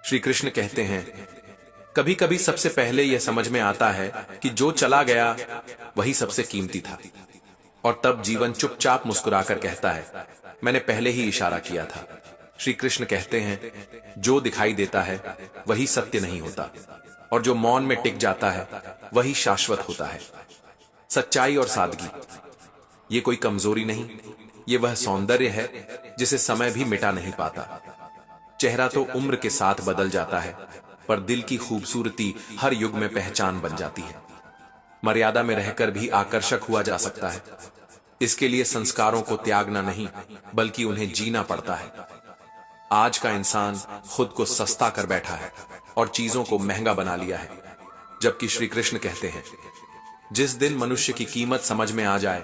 श्री कृष्ण कहते हैं, कभी कभी सबसे पहले यह समझ में आता है कि जो चला गया वही सबसे कीमती था, और तब जीवन चुपचाप मुस्कुराकर कहता है, मैंने पहले ही इशारा किया था। श्री कृष्ण कहते हैं, जो दिखाई देता है वही सत्य नहीं होता, और जो मौन में टिक जाता है वही शाश्वत होता है। सच्चाई और सादगी, ये कोई कमजोरी नहीं, ये वह सौंदर्य है जिसे समय भी मिटा नहीं पाता। चेहरा तो उम्र के साथ बदल जाता है, पर दिल की खूबसूरती हर युग में पहचान बन जाती है। मर्यादा में रहकर भी आकर्षक हुआ जा सकता है। इसके लिए संस्कारों को त्यागना नहीं, बल्कि उन्हें जीना पड़ता है। आज का इंसान खुद को सस्ता कर बैठा है और चीजों को महंगा बना लिया है, जबकि श्री कृष्ण कहते हैं, जिस दिन मनुष्य की कीमत समझ में आ जाए,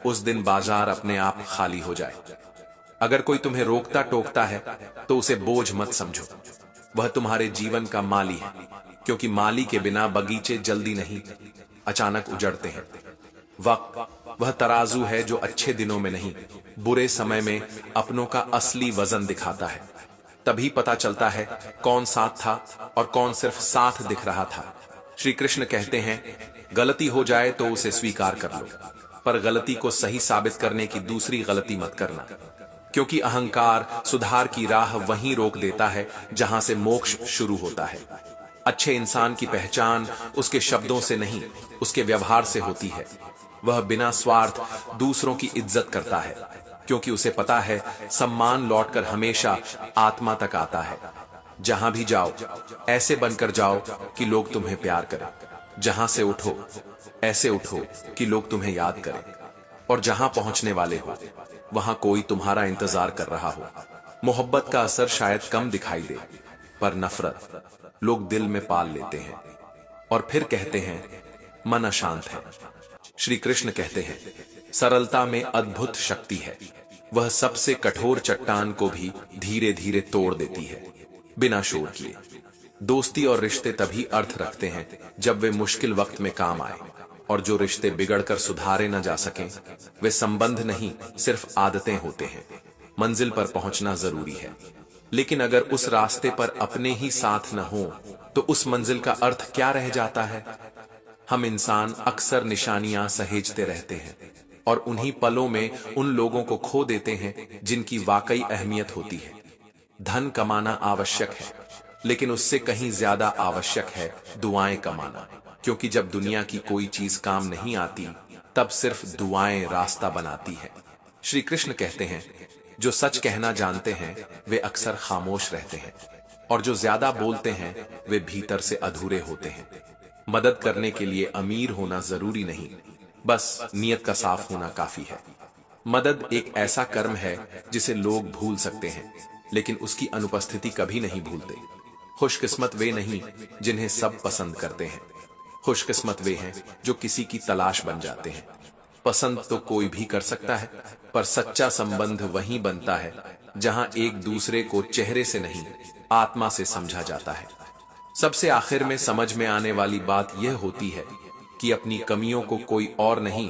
उस दिन बाजार अपने आप खाली हो जाए। अगर कोई तुम्हें रोकता टोकता है तो उसे बोझ मत समझो, वह तुम्हारे जीवन का माली है, क्योंकि माली के बिना बगीचे जल्दी नहीं, अचानक उजड़ते हैं। वक्त वह तराजू है जो अच्छे दिनों में नहीं, बुरे समय में अपनों का असली वजन दिखाता है। तभी पता चलता है कौन साथ था और कौन सिर्फ साथ दिख रहा था। श्री कृष्ण कहते हैं, गलती हो जाए तो उसे स्वीकार कर लो, पर गलती को सही साबित करने की दूसरी गलती मत करना, क्योंकि अहंकार सुधार की राह वहीं रोक देता है जहां से मोक्ष शुरू होता है। अच्छे इंसान की पहचान उसके शब्दों से नहीं, उसके व्यवहार से होती है। वह बिना स्वार्थ दूसरों की इज्जत करता है, क्योंकि उसे पता है सम्मान लौटकर हमेशा आत्मा तक आता है। जहां भी जाओ ऐसे बनकर जाओ कि लोग तुम्हें प्यार करें। जहां से उठो ऐसे उठो कि लोग तुम्हें याद करें, और जहां पहुंचने वाले हो वहां कोई तुम्हारा इंतजार कर रहा हो। मोहब्बत का असर शायद कम दिखाई दे, पर नफरत लोग दिल में पाल लेते हैं और फिर कहते हैं मन अशांत है। श्री कृष्ण कहते हैं, सरलता में अद्भुत शक्ति है। वह सबसे कठोर चट्टान को भी धीरे धीरे तोड़ देती है, बिना शोर किए। दोस्ती और रिश्ते तभी अर्थ रखते हैं जब वे मुश्किल वक्त में काम आए, और जो रिश्ते बिगड़कर सुधारे न जा सकें वे संबंध नहीं, सिर्फ आदतें होते हैं। मंजिल पर पहुंचना जरूरी है, लेकिन अगर उस रास्ते पर अपने ही साथ न हो तो उस मंजिल का अर्थ क्या रह जाता है। हम इंसान अक्सर निशानियां सहेजते रहते हैं, और उन्हीं पलों में उन लोगों को खो देते हैं जिनकी वाकई अहमियत होती है। धन कमाना आवश्यक है, लेकिन उससे कहीं ज्यादा आवश्यक है दुआएं कमाना, क्योंकि जब दुनिया की कोई चीज काम नहीं आती तब सिर्फ दुआएं रास्ता बनाती है। श्री कृष्ण कहते हैं, जो सच कहना जानते हैं वे अक्सर खामोश रहते हैं, और जो ज्यादा बोलते हैं वे भीतर से अधूरे होते हैं। मदद करने के लिए अमीर होना जरूरी नहीं, बस नियत का साफ होना काफी है। मदद एक ऐसा कर्म है जिसे लोग भूल सकते हैं, लेकिन उसकी अनुपस्थिति कभी नहीं भूलते। खुशकिस्मत वे नहीं जिन्हें सब पसंद करते हैं, खुशकिस्मत वे हैं जो किसी की तलाश बन जाते हैं। पसंद तो कोई भी कर सकता है, पर सच्चा संबंध वहीं बनता है जहां एक दूसरे को चेहरे से नहीं, आत्मा से समझा जाता है। सबसे आखिर में समझ में आने वाली बात यह होती है कि अपनी कमियों को कोई और नहीं,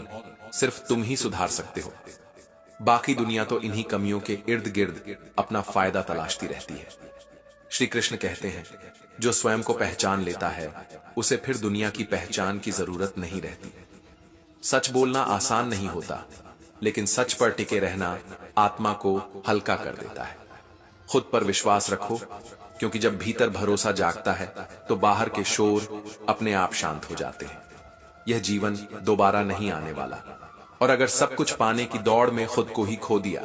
सिर्फ तुम ही सुधार सकते हो। बाकी दुनिया तो इन्हीं कमियों के इर्द गिर्द अपना फायदा तलाशती रहती है। श्री कृष्ण कहते हैं, जो स्वयं को पहचान लेता है उसे फिर दुनिया की पहचान की जरूरत नहीं रहती। सच बोलना आसान नहीं होता, लेकिन सच पर टिके रहना आत्मा को हल्का कर देता है। खुद पर विश्वास रखो, क्योंकि जब भीतर भरोसा जागता है तो बाहर के शोर अपने आप शांत हो जाते हैं। यह जीवन दोबारा नहीं आने वाला, और अगर सब कुछ पाने की दौड़ में खुद को ही खो दिया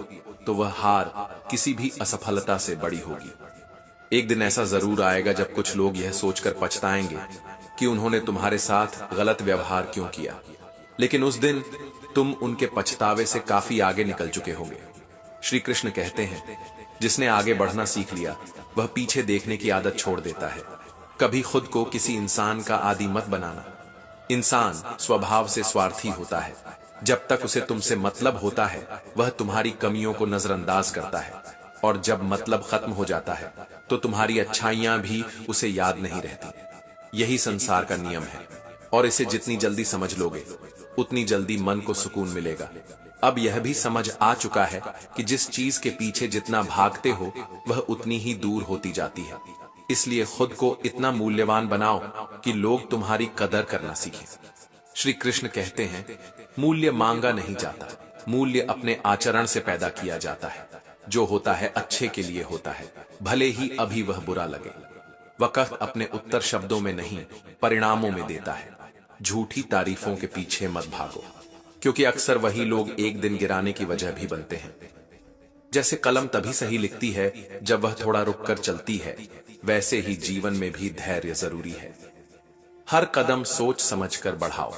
तो वह हार किसी भी असफलता से बड़ी होगी। एक दिन ऐसा जरूर आएगा जब कुछ लोग यह सोचकर पछताएंगे कि उन्होंने तुम्हारे साथ गलत व्यवहार क्यों किया, लेकिन उस दिन तुम उनके पछतावे से काफी आगे निकल चुके होंगे। श्री कृष्ण कहते हैं, जिसने आगे बढ़ना सीख लिया वह पीछे देखने की आदत छोड़ देता है। कभी खुद को किसी इंसान का आदी मत बनाना। इंसान स्वभाव से स्वार्थी होता है। जब तक उसे तुमसे मतलब होता है वह तुम्हारी कमियों को नजरअंदाज करता है, और जब मतलब खत्म हो जाता है तो तुम्हारी अच्छाइयां भी उसे याद नहीं रहती। यही संसार का नियम है, और इसे जितनी जल्दी समझ लोगे उतनी जल्दी मन को सुकून मिलेगा। अब यह भी समझ आ चुका है कि जिस चीज के पीछे जितना भागते हो वह उतनी ही दूर होती जाती है। इसलिए खुद को इतना मूल्यवान बनाओ कि लोग तुम्हारी कदर करना सीखें। श्री कृष्ण कहते हैं, मूल्य मांगा नहीं जाता, मूल्य अपने आचरण से पैदा किया जाता है। जो होता है अच्छे के लिए होता है, भले ही अभी वह बुरा लगे। वक़्त अपने उत्तर शब्दों में नहीं, परिणामों में देता है। झूठी तारीफों के पीछे मत भागो, क्योंकि अक्सर वही लोग एक दिन गिराने की वजह भी बनते हैं। जैसे कलम तभी सही लिखती है जब वह थोड़ा रुककर चलती है, वैसे ही जीवन में भी धैर्य जरूरी है। हर कदम सोच समझकर बढ़ाओ।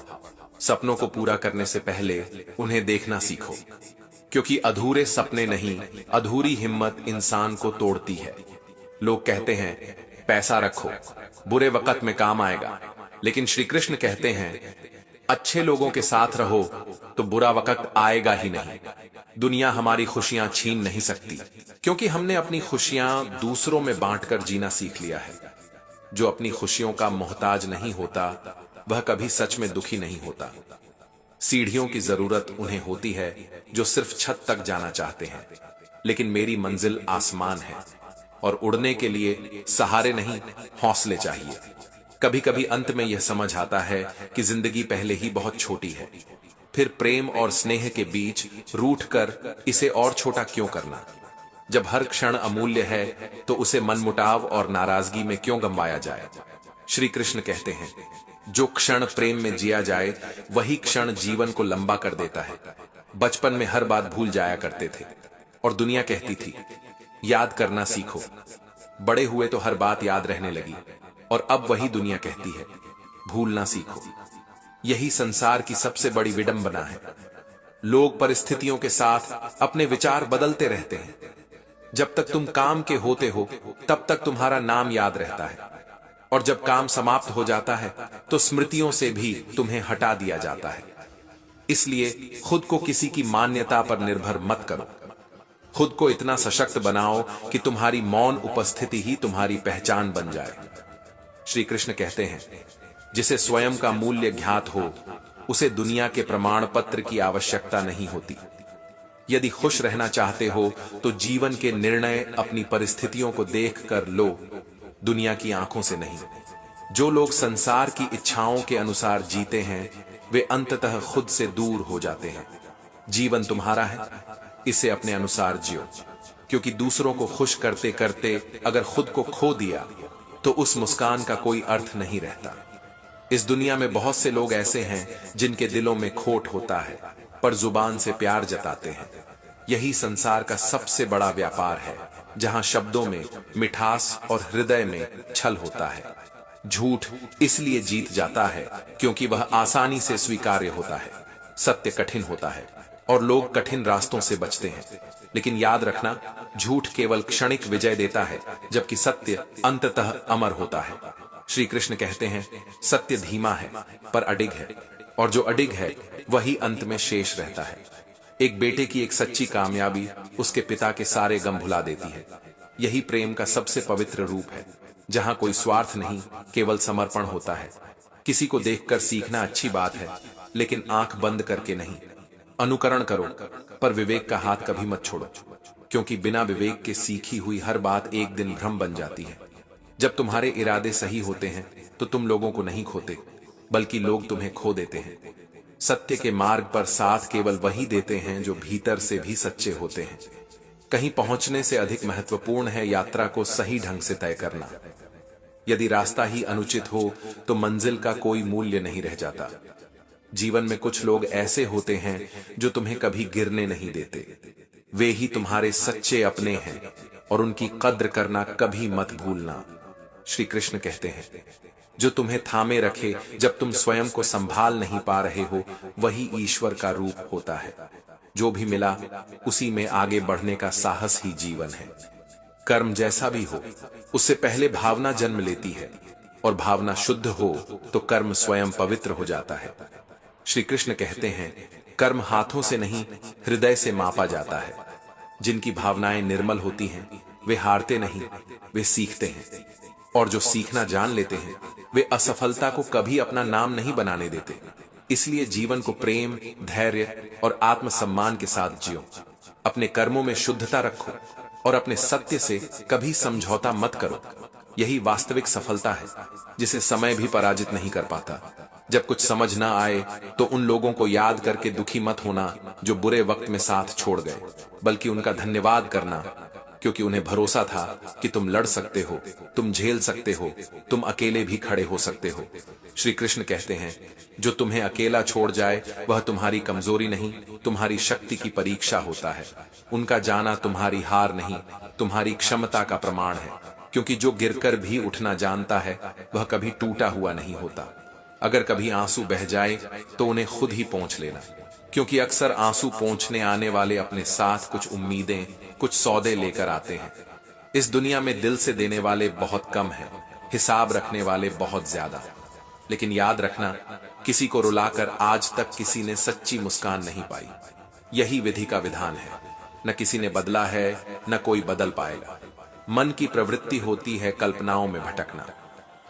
सपनों को पूरा करने से पहले उन्हें देखना सीखो, क्योंकि अधूरे सपने नहीं, अधूरी हिम्मत इंसान को तोड़ती है। लोग कहते हैं पैसा रखो, बुरे वक्त में काम आएगा, लेकिन श्री कृष्ण कहते हैं अच्छे लोगों के साथ रहो तो बुरा वक्त आएगा ही नहीं। दुनिया हमारी खुशियां छीन नहीं सकती, क्योंकि हमने अपनी खुशियां दूसरों में बांटकर जीना सीख लिया है। जो अपनी खुशियों का मोहताज नहीं होता, वह कभी सच में दुखी नहीं होता। सीढ़ियों की जरूरत उन्हें होती है जो सिर्फ छत तक जाना चाहते हैं, लेकिन मेरी मंजिल आसमान है, और उड़ने के लिए सहारे नहीं, हौसले चाहिए। कभी कभी अंत में यह समझ आता है कि जिंदगी पहले ही बहुत छोटी है, फिर प्रेम और स्नेह के बीच रूठकर इसे और छोटा क्यों करना। जब हर क्षण अमूल्य है तो उसे मनमुटाव और नाराजगी में क्यों गंवाया जाए। श्री कृष्ण कहते हैं, जो क्षण प्रेम में जिया जाए वही क्षण जीवन को लंबा कर देता है। बचपन में हर बात भूल जाया करते थे और दुनिया कहती थी याद करना सीखो। बड़े हुए तो हर बात याद रहने लगी, और अब वही दुनिया कहती है भूलना सीखो। यही संसार की सबसे बड़ी विडंबना है। लोग परिस्थितियों के साथ अपने विचार बदलते रहते हैं। जब तक तुम काम के होते हो तब तक तुम्हारा नाम याद रहता है, और जब काम समाप्त हो जाता है तो स्मृतियों से भी तुम्हें हटा दिया जाता है। इसलिए खुद को किसी की मान्यता पर निर्भर मत करो। खुद को इतना सशक्त बनाओ कि तुम्हारी मौन उपस्थिति ही तुम्हारी पहचान बन जाए। श्री कृष्ण कहते हैं, जिसे स्वयं का मूल्य ज्ञात हो उसे दुनिया के प्रमाण पत्र की आवश्यकता नहीं होती। यदि खुश रहना चाहते हो तो जीवन के निर्णय अपनी परिस्थितियों को देखकर लो, दुनिया की आंखों से नहीं। जो लोग संसार की इच्छाओं के अनुसार जीते हैं वे अंततः खुद से दूर हो जाते हैं। जीवन तुम्हारा है, इसे अपने अनुसार जियो, क्योंकि दूसरों को खुश करते करते अगर खुद को खो दिया तो उस मुस्कान का कोई अर्थ नहीं रहता। इस दुनिया में बहुत से लोग ऐसे हैं जिनके दिलों में खोट होता है पर जुबान से प्यार जताते हैं। यही संसार का सबसे बड़ा व्यापार है, जहां शब्दों में मिठास और हृदय में छल होता है। झूठ इसलिए जीत जाता है क्योंकि वह आसानी से स्वीकार्य होता है। सत्य कठिन होता है और लोग कठिन रास्तों से बचते हैं, लेकिन याद रखना, झूठ केवल क्षणिक विजय देता है, जबकि सत्य अंततः अमर होता है। श्री कृष्ण कहते हैं, सत्य धीमा है पर अडिग है, और जो अडिग है वही अंत में शेष रहता है। एक बेटे की एक सच्ची कामयाबी उसके पिता के सारे गम भुला देती है। यही प्रेम का सबसे पवित्र रूप है, जहां कोई स्वार्थ नहीं, केवल समर्पण होता है। किसी को देखकर सीखना अच्छी बात है, लेकिन आंख बंद करके नहीं। अनुकरण करो पर विवेक का हाथ कभी मत छोड़ो, क्योंकि बिना विवेक के सीखी हुई हर बात एक दिन भ्रम बन जाती है। जब तुम्हारे इरादे सही होते हैं तो तुम लोगों को नहीं खोते, बल्कि लोग तुम्हें खो देते हैं। सत्य के मार्ग पर साथ केवल वही देते हैं जो भीतर से भी सच्चे होते हैं। कहीं पहुंचने से अधिक महत्वपूर्ण है यात्रा को सही ढंग से तय करना। यदि रास्ता ही अनुचित हो तो मंजिल का कोई मूल्य नहीं रह जाता। जीवन में कुछ लोग ऐसे होते हैं जो तुम्हें कभी गिरने नहीं देते। वे ही तुम्हारे सच्चे अपने हैं, और उनकी कद्र करना कभी मत भूलना। श्री कृष्ण कहते हैं, जो तुम्हें थामे रखे जब तुम स्वयं को संभाल नहीं पा रहे हो, वही ईश्वर का रूप होता है। जो भी मिला उसी में आगे बढ़ने का साहस ही जीवन है। कर्म जैसा भी हो, उससे पहले भावना जन्म लेती है, और भावना शुद्ध हो तो कर्म स्वयं पवित्र हो जाता है। श्री कृष्ण कहते हैं, कर्म हाथों से नहीं, हृदय से मापा जाता है। जिनकी भावनाएं निर्मल होती हैं वे हारते नहीं, वे सीखते हैं, और जो सीखना जान लेते हैं वे असफलता को कभी अपना नाम नहीं बनाने देते। इसलिए जीवन को प्रेम, धैर्य और आत्मसम्मान के साथ जियो। अपने कर्मों में शुद्धता रखो और अपने सत्य से कभी समझौता मत करो। यही वास्तविक सफलता है, जिसे समय भी पराजित नहीं कर पाता। जब कुछ समझ ना आए तो उन लोगों को याद करके दुखी मत होना जो बुरे वक्त में साथ छोड़ गए, बल्कि उनका धन्यवाद करना, क्योंकि उन्हें भरोसा था कि तुम लड़ सकते हो, तुम झेल सकते हो, तुम अकेले भी खड़े हो सकते हो। श्री कृष्ण कहते हैं, जो तुम्हें अकेला छोड़ जाए वह तुम्हारी कमजोरी नहीं, तुम्हारी शक्ति की परीक्षा होता है। उनका जाना तुम्हारी हार नहीं, तुम्हारी क्षमता का प्रमाण है, क्योंकि जो गिरकर भी उठना जानता है वह कभी टूटा हुआ नहीं होता। अगर कभी आंसू बह जाए तो उन्हें खुद ही पोंछ लेना, क्योंकि अक्सर आंसू पोंछने आने वाले अपने साथ कुछ उम्मीदें, कुछ सौदे लेकर आते हैं। इस दुनिया में दिल से देने वाले बहुत कम हैं, हिसाब रखने वाले बहुत ज्यादा। लेकिन याद रखना, किसी को रुलाकर आज तक किसी ने सच्ची मुस्कान नहीं पाई। यही विधि का विधान है। न किसी ने बदला है, न कोई बदल पाएगा। मन की प्रवृत्ति होती है कल्पनाओं में भटकना।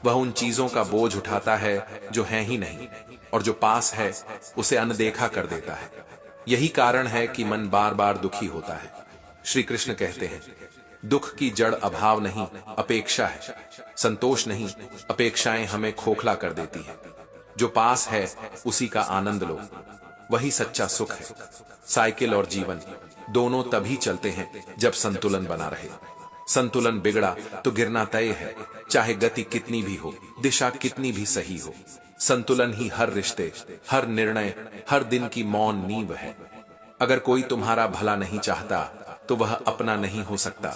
वह उन चीजों का बोझ उठाता है जो हैं ही नहीं, और जो पास है उसे अनदेखा कर देता है। यही कारण है कि मन बार बार दुखी होता है। श्री कृष्ण कहते हैं, दुख की जड़ अभाव नहीं, अपेक्षा है। संतोष नहीं, अपेक्षाएं हमें खोखला कर देती हैं। जो पास है उसी का आनंद लो, वही सच्चा सुख है। साइकिल और जीवन दोनों तभी चलते हैं जब संतुलन बना रहे। संतुलन बिगड़ा तो गिरना तय है, चाहे गति कितनी भी हो, दिशा कितनी भी सही हो। संतुलन ही हर रिश्ते, हर निर्णय, हर दिन की मौन नींव है। अगर कोई तुम्हारा भला नहीं चाहता तो वह अपना नहीं हो सकता,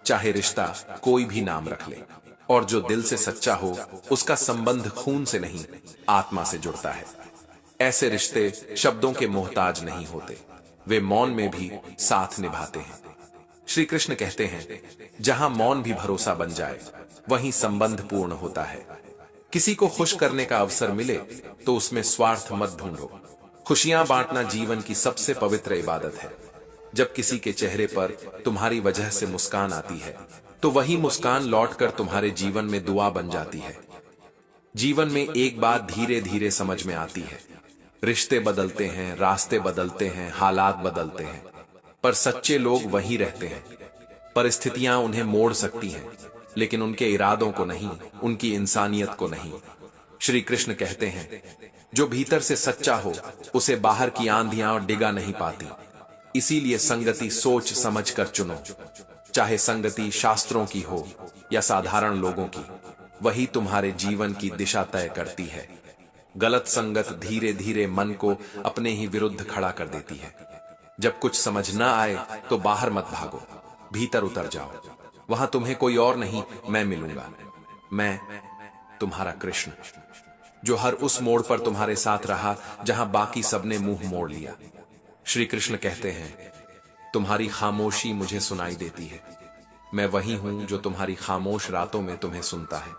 चाहे रिश्ता कोई भी नाम रख ले। और जो दिल से सच्चा हो उसका संबंध खून से नहीं, आत्मा से जुड़ता है। ऐसे रिश्ते शब्दों के मोहताज नहीं होते, वे मौन में भी साथ निभाते हैं। श्री कृष्ण कहते हैं, जहां मौन भी भरोसा बन जाए वहीं संबंध पूर्ण होता है। किसी को खुश करने का अवसर मिले तो उसमें स्वार्थ मत ढूंढो। खुशियां बांटना जीवन की सबसे पवित्र इबादत है। जब किसी के चेहरे पर तुम्हारी वजह से मुस्कान आती है तो वही मुस्कान लौटकर तुम्हारे जीवन में दुआ बन जाती है। जीवन में एक बात धीरे धीरे समझ में आती है, रिश्ते बदलते हैं, रास्ते बदलते हैं, हालात बदलते हैं, पर सच्चे लोग वहीं रहते हैं। परिस्थितियां उन्हें मोड़ सकती हैं, लेकिन उनके इरादों को नहीं, उनकी इंसानियत को नहीं। श्री कृष्ण कहते हैं, जो भीतर से सच्चा हो उसे बाहर की आंधियां और डिगा नहीं पाती। इसीलिए संगति सोच समझ कर चुनो, चाहे संगति शास्त्रों की हो या साधारण लोगों की, वही तुम्हारे जीवन की दिशा तय करती है। गलत संगत धीरे धीरे मन को अपने ही विरुद्ध खड़ा कर देती है। जब कुछ समझ ना आए तो बाहर मत भागो, भीतर उतर जाओ। वहां तुम्हें कोई और नहीं, मैं मिलूंगा। मैं तुम्हारा कृष्ण, जो हर उस मोड़ पर तुम्हारे साथ रहा जहां बाकी सबने मुंह मोड़ लिया। श्री कृष्ण कहते हैं, तुम्हारी खामोशी मुझे सुनाई देती है। मैं वही हूं जो तुम्हारी खामोश रातों में तुम्हें सुनता है,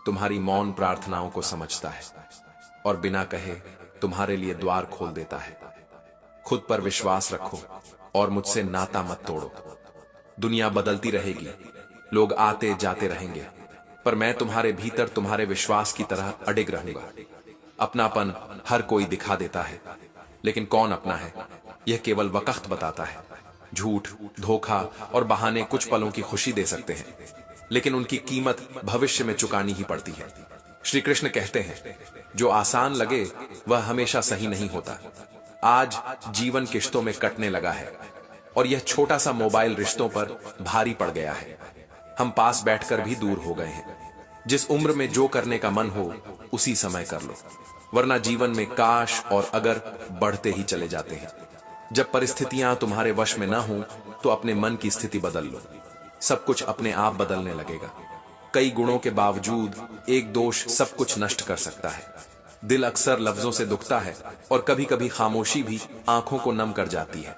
तुम्हारी मौन प्रार्थनाओं को समझता है और बिना कहे तुम्हारे लिए द्वार खोल देता है। खुद पर विश्वास रखो और मुझसे नाता मत तोड़ो। दुनिया बदलती रहेगी, लोग आते जाते रहेंगे, पर मैं तुम्हारे भीतर तुम्हारे विश्वास की तरह अडिग रहूंगा। अपनापन हर कोई दिखा देता है, लेकिन कौन अपना है यह केवल वक्त बताता है। झूठ, धोखा और बहाने कुछ पलों की खुशी दे सकते हैं, लेकिन उनकी कीमत भविष्य में चुकानी ही पड़ती है। श्री कृष्ण कहते हैं, जो आसान लगे वह हमेशा सही नहीं होता। आज जीवन किश्तों में कटने लगा है और यह छोटा सा मोबाइल रिश्तों पर भारी पड़ गया है। हम पास बैठकर भी दूर हो गए हैं। जिस उम्र में जो करने का मन हो उसी समय कर लो, वरना जीवन में काश और अगर बढ़ते ही चले जाते हैं। जब परिस्थितियां तुम्हारे वश में ना हो तो अपने मन की स्थिति बदल लो, सब कुछ अपने आप बदलने लगेगा। कई गुणों के बावजूद एक दोष सब कुछ नष्ट कर सकता है। दिल अक्सर लफ्जों से दुखता है और कभी कभी खामोशी भी आंखों को नम कर जाती है।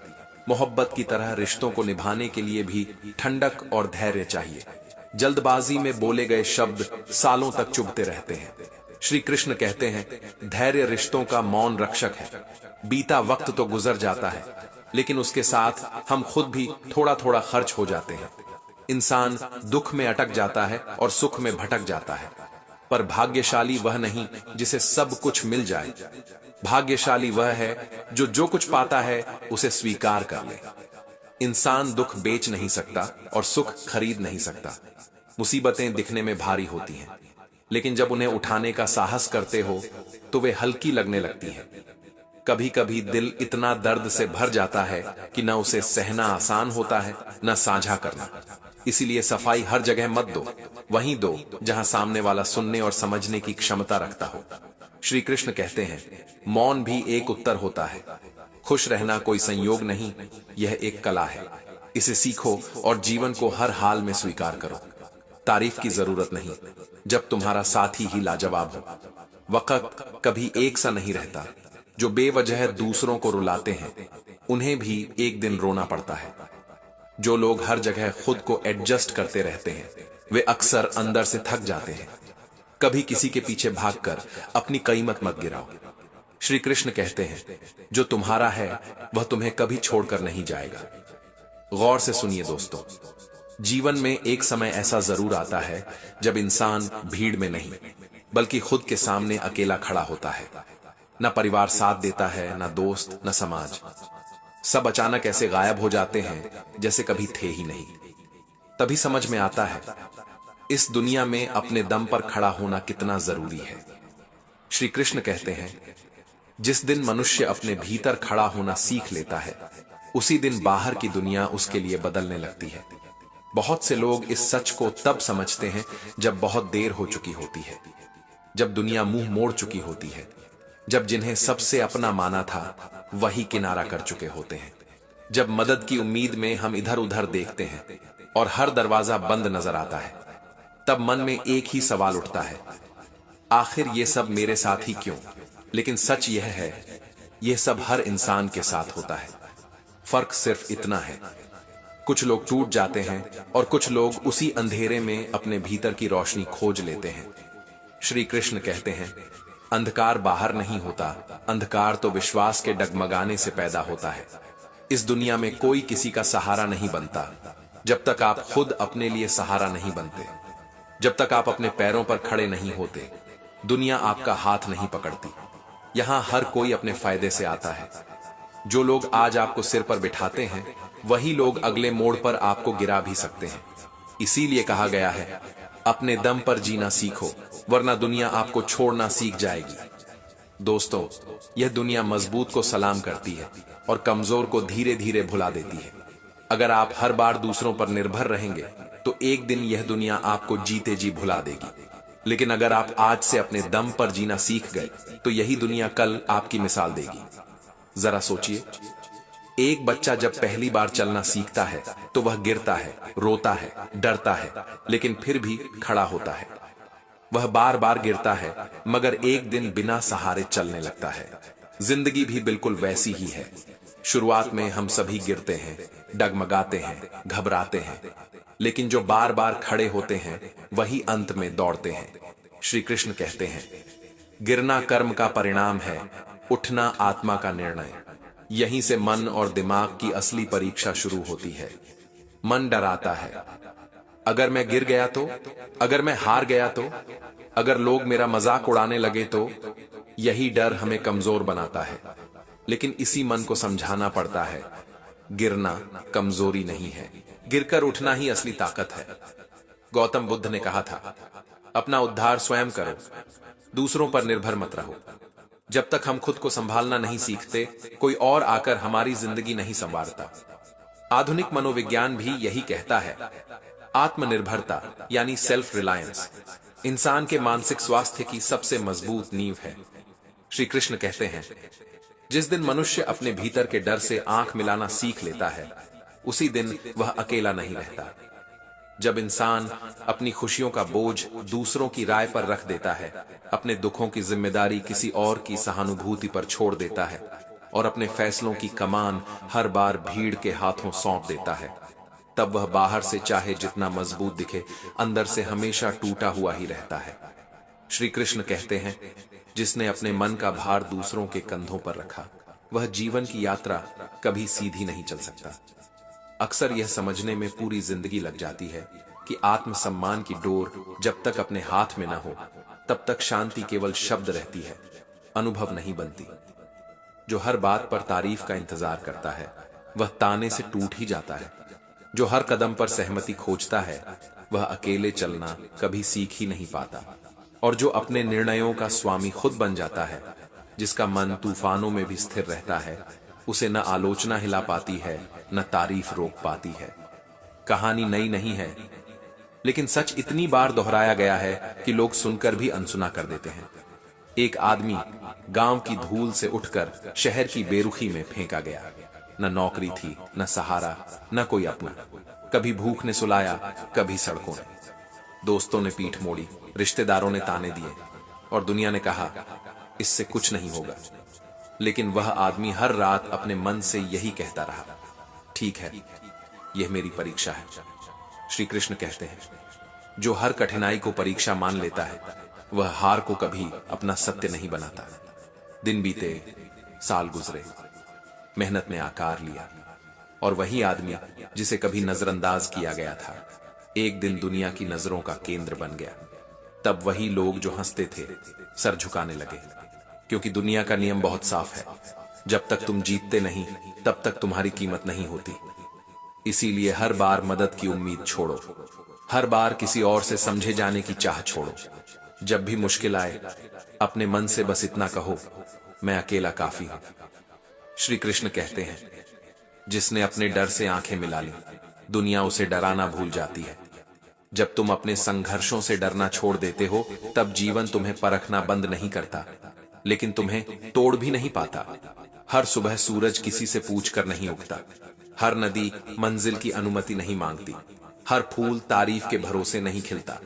मोहब्बत की तरह रिश्तों को निभाने के लिए भी ठंडक और धैर्य चाहिए। जल्दबाजी में बोले गए शब्द सालों तक चुभते रहते हैं। श्री कृष्ण कहते हैं, धैर्य रिश्तों का मौन रक्षक है। बीता वक्त तो गुजर जाता है, लेकिन उसके साथ हम खुद भी थोड़ा थोड़ा खर्च हो जाते हैं। इंसान दुख में अटक जाता है और सुख में भटक जाता है, पर भाग्यशाली वह नहीं जिसे सब कुछ मिल जाए। भाग्यशाली वह है जो जो कुछ पाता है उसे स्वीकार कर ले। इंसान दुख बेच नहीं सकता और सुख खरीद नहीं सकता। मुसीबतें दिखने में भारी होती हैं, लेकिन जब उन्हें उठाने का साहस करते हो तो वे हल्की लगने लगती हैं। कभी कभी दिल इतना दर्द से भर जाता है कि न उसे सहना आसान होता है न साझा करना। इसीलिए सफाई हर जगह मत दो, वहीं दो जहां सामने वाला सुनने और समझने की क्षमता रखता हो। श्री कृष्ण कहते हैं, मौन भी एक उत्तर होता है। खुश रहना कोई संयोग नहीं, यह एक कला है। इसे सीखो और जीवन को हर हाल में स्वीकार करो। तारीफ की जरूरत नहीं, जब तुम्हारा साथी ही लाजवाब हो। वक्त कभी एक सा नहीं रहता। जो बेवजह दूसरों को रुलाते हैं उन्हें भी एक दिन रोना पड़ता है। जो लोग हर जगह खुद को एडजस्ट करते रहते हैं वे अक्सर अंदर से थक जाते हैं। कभी किसी के पीछे भागकर अपनी कीमत मत गिराओ। श्री कृष्ण कहते हैं, जो तुम्हारा है वह तुम्हें कभी छोड़कर नहीं जाएगा। गौर से सुनिए दोस्तों, जीवन में एक समय ऐसा जरूर आता है जब इंसान भीड़ में नहीं बल्कि खुद के सामने अकेला खड़ा होता है। न परिवार साथ देता है, न दोस्त, न समाज। सब अचानक ऐसे गायब हो जाते हैं जैसे कभी थे ही नहीं। तभी समझ में आता है इस दुनिया में अपने दम पर खड़ा होना कितना जरूरी है। श्री कृष्ण कहते हैं, जिस दिन मनुष्य अपने भीतर खड़ा होना सीख लेता है उसी दिन बाहर की दुनिया उसके लिए बदलने लगती है। बहुत से लोग इस सच को तब समझते हैं जब बहुत देर हो चुकी होती है, जब दुनिया मुंह मोड़ चुकी होती है, जब जिन्हें सबसे अपना माना था वही किनारा कर चुके होते हैं, जब मदद की उम्मीद में हम इधर उधर देखते हैं और हर दरवाजा बंद नजर आता है। तब मन में एक ही सवाल उठता है, आखिर ये सब मेरे साथ ही क्यों? लेकिन सच यह है, यह सब हर इंसान के साथ होता है। फर्क सिर्फ इतना है, कुछ लोग टूट जाते हैं और कुछ लोग उसी अंधेरे में अपने भीतर की रोशनी खोज लेते हैं। श्री कृष्ण कहते हैं, अंधकार बाहर नहीं होता, अंधकार तो विश्वास के डगमगाने से पैदा होता है। इस दुनिया में कोई किसी का सहारा नहीं बनता जब तक आप खुद अपने लिए सहारा नहीं बनते। जब तक आप अपने पैरों पर खड़े नहीं होते दुनिया आपका हाथ नहीं पकड़ती। यहां हर कोई अपने फायदे से आता है। जो लोग आज आपको सिर पर बिठाते हैं वही लोग अगले मोड़ पर आपको गिरा भी सकते हैं। इसीलिए कहा गया है, अपने दम पर जीना सीखो वरना दुनिया आपको छोड़ना सीख जाएगी। दोस्तों, यह दुनिया मजबूत को सलाम करती है और कमजोर को धीरे धीरे भुला देती है। अगर आप हर बार दूसरों पर निर्भर रहेंगे तो एक दिन यह दुनिया आपको जीते जी भुला देगी। लेकिन अगर आप आज से अपने दम पर जीना सीख गए तो यही दुनिया कल आपकी मिसाल देगी। जरा सोचिए, एक बच्चा जब पहली बार चलना सीखता है तो वह गिरता है, रोता है, डरता है, लेकिन फिर भी खड़ा होता है। वह बार बार गिरता है मगर एक दिन बिना सहारे चलने लगता है। जिंदगी भी बिल्कुल वैसी ही है। शुरुआत में हम सभी गिरते हैं, डगमगाते हैं, घबराते हैं, लेकिन जो बार बार खड़े होते हैं वही अंत में दौड़ते हैं। श्री कृष्ण कहते हैं, गिरना कर्म का परिणाम है, उठना आत्मा का निर्णय। यहीं से मन और दिमाग की असली परीक्षा शुरू होती है। मन डराता है, अगर मैं गिर गया तो, अगर मैं हार गया तो, अगर लोग मेरा मजाक उड़ाने लगे तो। यही डर हमें कमजोर बनाता है। लेकिन इसी मन को समझाना पड़ता है, गिरना कमजोरी नहीं है, गिरकर उठना ही असली ताकत है। गौतम बुद्ध ने कहा था, अपना उद्धार स्वयं करो, दूसरों पर निर्भर मत रहो। जब तक हम खुद को संभालना नहीं सीखते कोई और आकर हमारी जिंदगी नहीं संवारता। आधुनिक मनोविज्ञान भी यही कहता है। आत्मनिर्भरता यानी सेल्फ रिलायंस इंसान के मानसिक स्वास्थ्य की सबसे मजबूत नींव है। श्री कृष्ण कहते हैं, जिस दिन मनुष्य अपने भीतर के डर से आंख मिलाना सीख लेता है उसी दिन वह अकेला नहीं रहता। जब इंसान अपनी खुशियों का बोझ दूसरों की राय पर रख देता है, अपने दुखों की जिम्मेदारी किसी और की सहानुभूति पर छोड़ देता है और अपने फैसलों की कमान हर बार भीड़ के हाथों सौंप देता है, तब वह बाहर से चाहे जितना मजबूत दिखे अंदर से हमेशा टूटा हुआ ही रहता है। श्री कृष्ण कहते हैं, जिसने अपने मन का भार दूसरों के कंधों पर रखा वह जीवन की यात्रा कभी सीधी नहीं चल सकता। अक्सर यह समझने में पूरी जिंदगी लग जाती है कि आत्मसम्मान की डोर जब तक अपने हाथ में न हो तब तक शांति केवल शब्द रहती है, अनुभव नहीं बनती। जो हर बात पर तारीफ का इंतजार करता है वह ताने से टूट ही जाता है। जो हर कदम पर सहमति खोजता है वह अकेले चलना कभी सीख ही नहीं पाता। और जो अपने निर्णयों का स्वामी खुद बन जाता है, जिसका मन तूफानों में भी स्थिर रहता है, उसे न आलोचना हिला पाती है, न तारीफ रोक पाती है। कहानी नई नहीं है, लेकिन सच इतनी बार दोहराया गया है कि लोग सुनकर भी अनसुना कर देते हैं। एक आदमी गांव की धूल से उठकर शहर की बेरुखी में फेंका गया। न नौकरी थी, न सहारा, न कोई अपना। कभी भूख ने सुलाया, कभी सड़कों ने। दोस्तों ने पीठ मोड़ी, रिश्तेदारों ने ताने दिए और दुनिया ने कहा इससे कुछ नहीं होगा। लेकिन वह आदमी हर रात अपने मन से यही कहता रहा, ठीक है, यह मेरी परीक्षा है। श्री कृष्ण कहते हैं, जो हर कठिनाई को परीक्षा मान लेता है, वह हार को कभी अपना सत्य नहीं बनाता। दिन बीते, साल गुजरे, मेहनत ने आकार लिया, और वही आदमी जिसे कभी नजरअंदाज किया गया था, एक दिन दुनिया की नजरों का केंद्र बन गया। तब वही लोग जो हंसते थे सर झुकाने लगे, क्योंकि दुनिया का नियम बहुत साफ है, जब तक तुम जीतते नहीं तब तक तुम्हारी कीमत नहीं होती। इसीलिए हर बार मदद की उम्मीद छोड़ो, हर बार किसी और से समझे जाने की चाह छोड़ो। जब भी मुश्किल आए, अपने मन से बस इतना कहो, मैं अकेला काफी हूं। श्री कृष्ण कहते हैं, जिसने अपने डर से आंखें मिला ली, दुनिया उसे डराना भूल जाती है। जब तुम अपने संघर्षों से डरना छोड़ देते हो, तब जीवन तुम्हें परखना बंद नहीं करता, लेकिन तुम्हें तोड़ भी नहीं पाता। हर सुबह सूरज किसी से पूछकर नहीं उगता, हर नदी मंजिल की अनुमति नहीं मांगती, हर फूल तारीफ के भरोसे नहीं खिलता।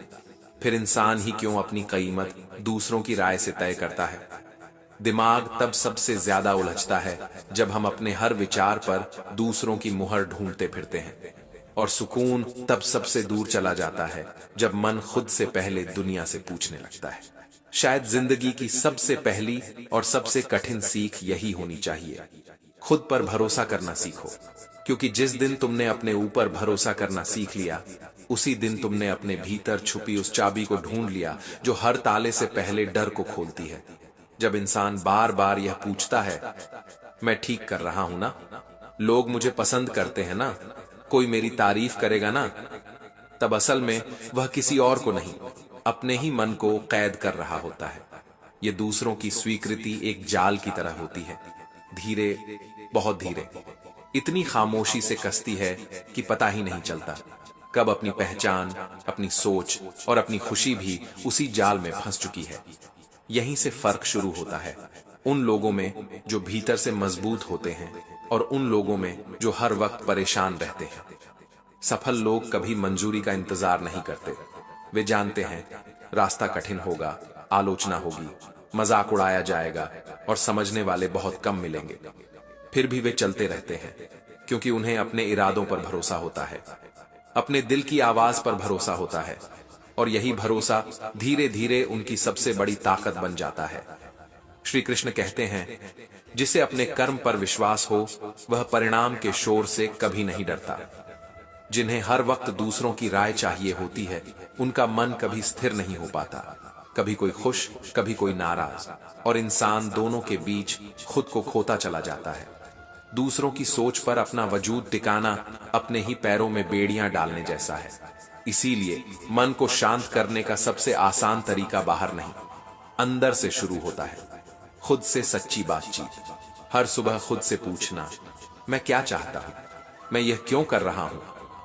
फिर इंसान ही क्यों अपनी कीमत दूसरों की राय से तय करता है? दिमाग तब सबसे ज्यादा उलझता है जब हम अपने हर विचार पर दूसरों की मुहर ढूंढते फिरते हैं, और सुकून तब सबसे दूर चला जाता है जब मन खुद से पहले दुनिया से पूछने लगता है। शायद जिंदगी की सबसे पहली और सबसे कठिन सीख यही होनी चाहिए, खुद पर भरोसा करना सीखो। क्योंकि जिस दिन तुमने अपने ऊपर भरोसा करना सीख लिया, उसी दिन तुमने अपने भीतर छुपी उस चाबी को ढूंढ लिया जो हर ताले से पहले डर को खोलती है। जब इंसान बार बार यह पूछता है, मैं ठीक कर रहा हूं ना, लोग मुझे पसंद करते हैं ना, कोई मेरी तारीफ करेगा ना, तब असल में वह किसी और को नहीं, अपने ही मन को कैद कर रहा होता है। यह दूसरों की स्वीकृति एक जाल की तरह होती है, धीरे, बहुत धीरे, इतनी खामोशी से कसती है कि पता ही नहीं चलता कब अपनी पहचान, अपनी सोच और अपनी खुशी भी उसी जाल में फंस चुकी है। यहीं से फर्क शुरू होता है, उन लोगों में जो भीतर से मजबूत होते हैं और उन लोगों में जो हर वक्त परेशान रहते हैं। सफल लोग कभी मंजूरी का इंतजार नहीं करते। वे जानते हैं रास्ता कठिन होगा, आलोचना होगी, मजाक उड़ाया जाएगा और समझने वाले बहुत कम मिलेंगे। फिर भी वे चलते रहते हैं, क्योंकि उन्हें अपने इरादों पर भरोसा होता है, अपने दिल की आवाज पर भरोसा होता है, और यही भरोसा धीरे धीरे उनकी सबसे बड़ी ताकत बन जाता है। श्री कृष्ण कहते हैं, जिसे अपने कर्म पर विश्वास हो, वह परिणाम के शोर से कभी नहीं डरता। जिन्हें हर वक्त दूसरों की राय चाहिए होती है, उनका मन कभी स्थिर नहीं हो पाता, कभी कोई खुश, कभी कोई नाराज, और इंसान दोनों के बीच खुद को खोता चला जाता है। दूसरों की सोच पर अपना वजूद टिकाना अपने ही पैरों में बेड़ियां डालने जैसा है। इसीलिए मन को शांत करने का सबसे आसान तरीका बाहर नहीं, अंदर से शुरू होता है। खुद से सच्ची बातचीत, हर सुबह खुद से पूछना, मैं क्या चाहता हूं, मैं यह क्यों कर रहा हूं,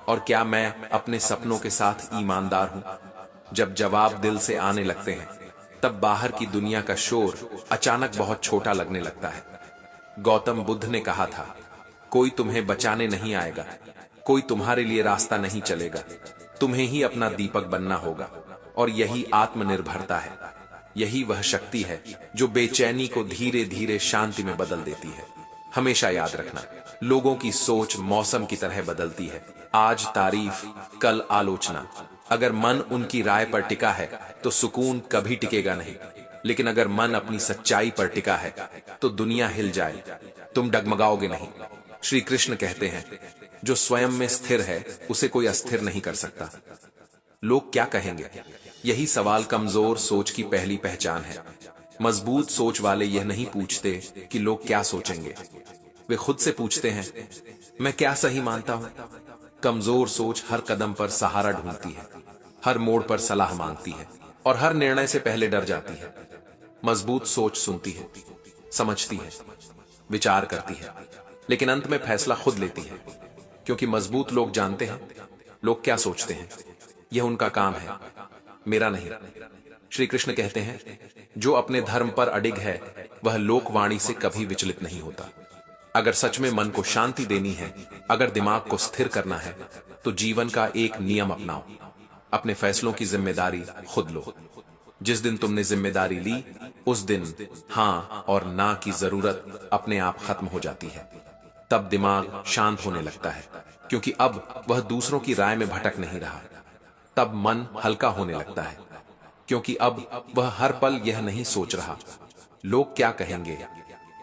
और क्या मैं अपने सपनों के साथ ईमानदार हूं? जब जवाब दिल से आने लगते हैं, तब बाहर की दुनिया का शोर अचानक बहुत छोटा लगने लगता है। गौतम बुद्ध ने कहा था, कोई तुम्हें बचाने नहीं आएगा, कोई तुम्हारे लिए रास्ता नहीं चलेगा, तुम्हें ही अपना दीपक बनना होगा। और यही आत्मनिर्भरता है, यही वह शक्ति है जो बेचैनी को धीरे धीरे शांति में बदल देती है। हमेशा याद रखना, लोगों की सोच मौसम की तरह बदलती है, आज तारीफ, कल आलोचना। अगर मन उनकी राय पर टिका है तो सुकून कभी टिकेगा नहीं, लेकिन अगर मन अपनी सच्चाई पर टिका है तो दुनिया हिल जाए, तुम डगमगाओगे नहीं। श्री कृष्ण कहते हैं, जो स्वयं में स्थिर है उसे कोई अस्थिर नहीं कर सकता। लोग क्या कहेंगे, यही सवाल कमजोर सोच की पहली पहचान है। मजबूत सोच वाले यह नहीं पूछते कि लोग क्या सोचेंगे, वे खुद से पूछते हैं, मैं क्या सही मानता हूं, कमजोर सोच हर कदम पर सहारा ढूंढती है, हर मोड़ पर सलाह मांगती है और हर निर्णय से पहले डर जाती है। मजबूत सोच सुनती है, समझती है, विचार करती है, लेकिन अंत में फैसला खुद लेती है, क्योंकि मजबूत लोग जानते हैं लोग क्या सोचते हैं। यह उनका काम है, मेरा नहीं। श्री कृष्ण कहते हैं, जो अपने धर्म पर अडिग है वह लोकवाणी से कभी विचलित नहीं होता। अगर सच में मन को शांति देनी है, अगर दिमाग को स्थिर करना है, तो जीवन का एक नियम अपनाओ, अपने फैसलों की जिम्मेदारी खुद लो। जिस दिन तुमने जिम्मेदारी ली, उस दिन हां और ना की जरूरत अपने आप खत्म हो जाती है। तब दिमाग शांत होने लगता है, क्योंकि अब वह दूसरों की राय में भटक नहीं रहा। तब मन हल्का होने लगता है, क्योंकि अब वह हर पल यह नहीं सोच रहा लोग क्या कहेंगे।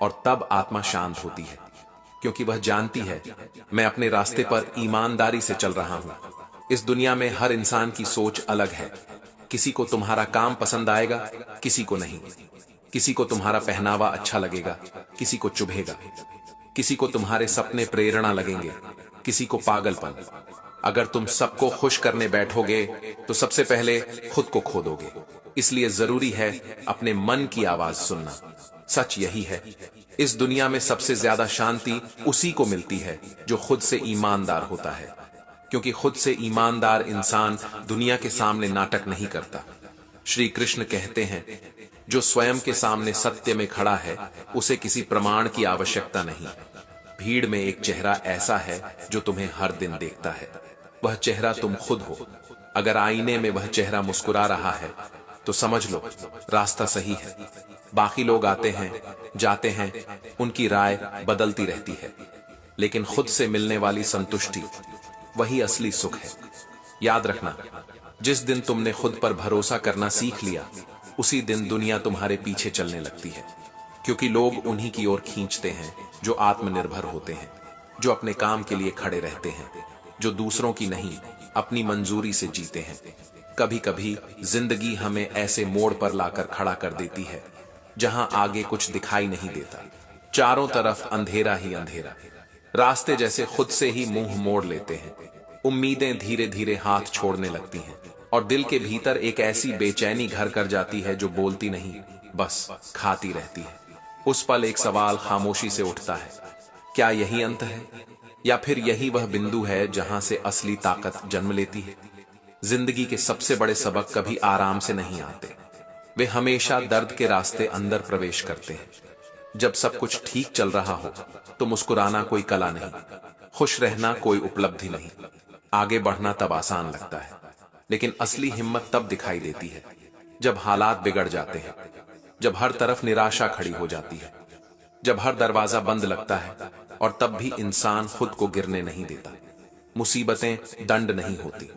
और तब आत्मा शांत होती है, क्योंकि वह जानती है मैं अपने रास्ते पर ईमानदारी से चल रहा हूं। इस दुनिया में हर इंसान की सोच अलग है। किसी को तुम्हारा काम पसंद आएगा, किसी को नहीं। किसी को तुम्हारा पहनावा अच्छा लगेगा, किसी को चुभेगा। किसी को तुम्हारे सपने प्रेरणा लगेंगे, किसी को पागलपन। अगर तुम सबको खुश करने बैठोगे तो सबसे पहले खुद को खो दोगे। इसलिए जरूरी है अपने मन की आवाज सुनना। सच यही है, इस दुनिया में सबसे ज्यादा शांति उसी को मिलती है जो खुद से ईमानदार होता है, क्योंकि खुद से ईमानदार इंसान दुनिया के सामने नाटक नहीं करता। श्री कृष्ण कहते हैं, जो स्वयं के सामने सत्य में खड़ा है उसे किसी प्रमाण की आवश्यकता नहीं। भीड़ में एक चेहरा ऐसा है जो तुम्हें हर दिन देखता है, वह चेहरा तुम खुद हो। अगर आईने में वह चेहरा मुस्कुरा रहा है तो समझ लो रास्ता सही है। बाकी लोग आते हैं जाते हैं, उनकी राय बदलती रहती है, लेकिन खुद से मिलने वाली संतुष्टि वही असली सुख है। याद रखना, जिस दिन तुमने खुद पर भरोसा करना सीख लिया, उसी दिन दुनिया तुम्हारे पीछे चलने लगती है, क्योंकि लोग उन्हीं की ओर खींचते हैं जो आत्मनिर्भर होते हैं, जो अपने काम के लिए खड़े रहते हैं, जो दूसरों की नहीं अपनी मंजूरी से जीते हैं। कभी कभी जिंदगी हमें ऐसे मोड़ पर लाकर खड़ा कर देती है जहां आगे कुछ दिखाई नहीं देता, चारों तरफ अंधेरा ही अंधेरा। रास्ते जैसे खुद से ही मुंह मोड़ लेते हैं, उम्मीदें धीरे धीरे हाथ छोड़ने लगती हैं और दिल के भीतर एक ऐसी बेचैनी घर कर जाती है जो बोलती नहीं, बस खाती रहती है। उस पल एक सवाल खामोशी से उठता है, क्या यही अंत है, या फिर यही वह बिंदु है जहां से असली ताकत जन्म लेती है। जिंदगी के सबसे बड़े सबक कभी आराम से नहीं आते, वे हमेशा दर्द के रास्ते अंदर प्रवेश करते हैं। जब सब कुछ ठीक चल रहा हो तो मुस्कुराना कोई कला नहीं, खुश रहना कोई उपलब्धि नहीं, आगे बढ़ना तब आसान लगता है, लेकिन असली हिम्मत तब दिखाई देती है जब हालात बिगड़ जाते हैं, जब हर तरफ निराशा खड़ी हो जाती है, जब हर दरवाजा बंद लगता है, और तब भी इंसान खुद को गिरने नहीं देता। मुसीबतें दंड नहीं होती,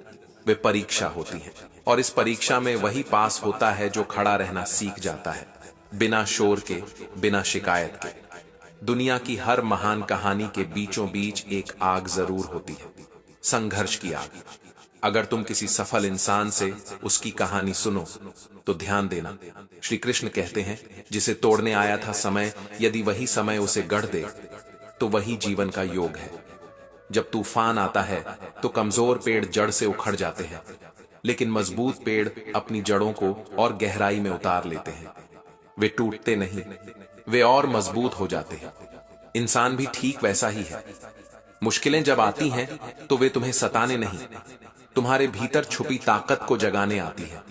वे परीक्षा होती हैं, और इस परीक्षा में वही पास होता है जो खड़ा रहना सीख जाता है, बिना शोर के, बिना शिकायत के। दुनिया की हर महान कहानी के बीचों बीच एक आग जरूर होती है, संघर्ष की आग। अगर तुम किसी सफल इंसान से उसकी कहानी सुनो तो ध्यान देना, श्री कृष्ण कहते हैं, जिसे तोड़ने आया था समय, यदि वही समय उसे गढ़ दे तो वही जीवन का योग है। जब तूफान आता है तो कमजोर पेड़ जड़ से उखड़ जाते हैं, लेकिन मजबूत पेड़ अपनी जड़ों को और गहराई में उतार लेते हैं। वे टूटते नहीं, वे और मजबूत हो जाते हैं। इंसान भी ठीक वैसा ही है। मुश्किलें जब आती हैं तो वे तुम्हें सताने नहीं, तुम्हारे भीतर छुपी ताकत को जगाने आती है।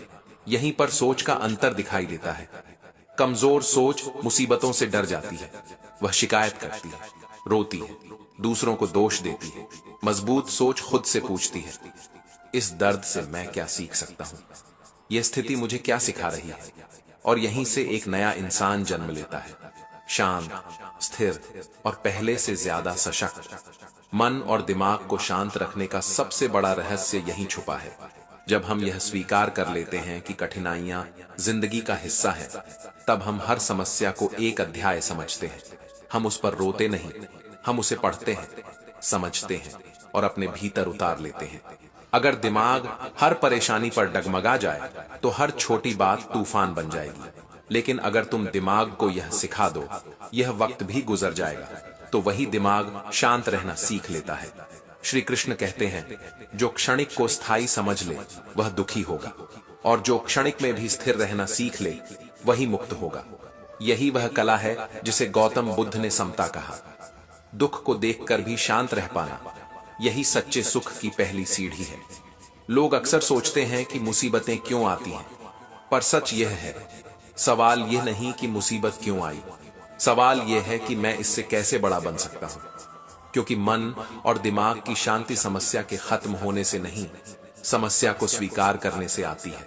यहीं पर सोच का अंतर दिखाई देता है। कमजोर सोच मुसीबतों से डर जाती है, वह शिकायत करती है, रोती है, दूसरों को दोष देती है। मजबूत सोच खुद से पूछती है, इस दर्द से मैं क्या सीख सकता हूं, यह स्थिति मुझे क्या सिखा रही है। और यहीं से एक नया इंसान जन्म लेता है, शांत, स्थिर और पहले से ज्यादा सशक्त। मन और दिमाग को शांत रखने का सबसे बड़ा रहस्य यही छुपा है। जब हम यह स्वीकार कर लेते हैं कि कठिनाइयां जिंदगी का हिस्सा है, तब हम हर समस्या को एक अध्याय समझते हैं। हम उस पर रोते नहीं, हम उसे पढ़ते हैं, समझते हैं और अपने भीतर उतार लेते हैं। अगर दिमाग हर परेशानी पर डगमगा जाए तो हर छोटी बात तूफान बन जाएगी, लेकिन अगर तुम दिमाग को यह सिखा दो, यह वक्त भी गुजर जाएगा, तो वही दिमाग शांत रहना सीख लेता है। श्री कृष्ण कहते हैं, जो क्षणिक को स्थायी समझ ले वह दुखी होगा, और जो क्षणिक में भी स्थिर रहना सीख ले वही मुक्त होगा। यही वह कला है जिसे गौतम बुद्ध ने समता कहा। दुख को देखकर भी शांत रह पाना, यही सच्चे सुख की पहली सीढ़ी है। लोग अक्सर सोचते हैं कि मुसीबतें क्यों आती हैं, पर सच यह है, सवाल यह नहीं कि मुसीबत क्यों आई, सवाल यह है कि मैं इससे कैसे बड़ा बन सकता हूं। क्योंकि मन और दिमाग की शांति समस्या के खत्म होने से नहीं, समस्या को स्वीकार करने से आती है।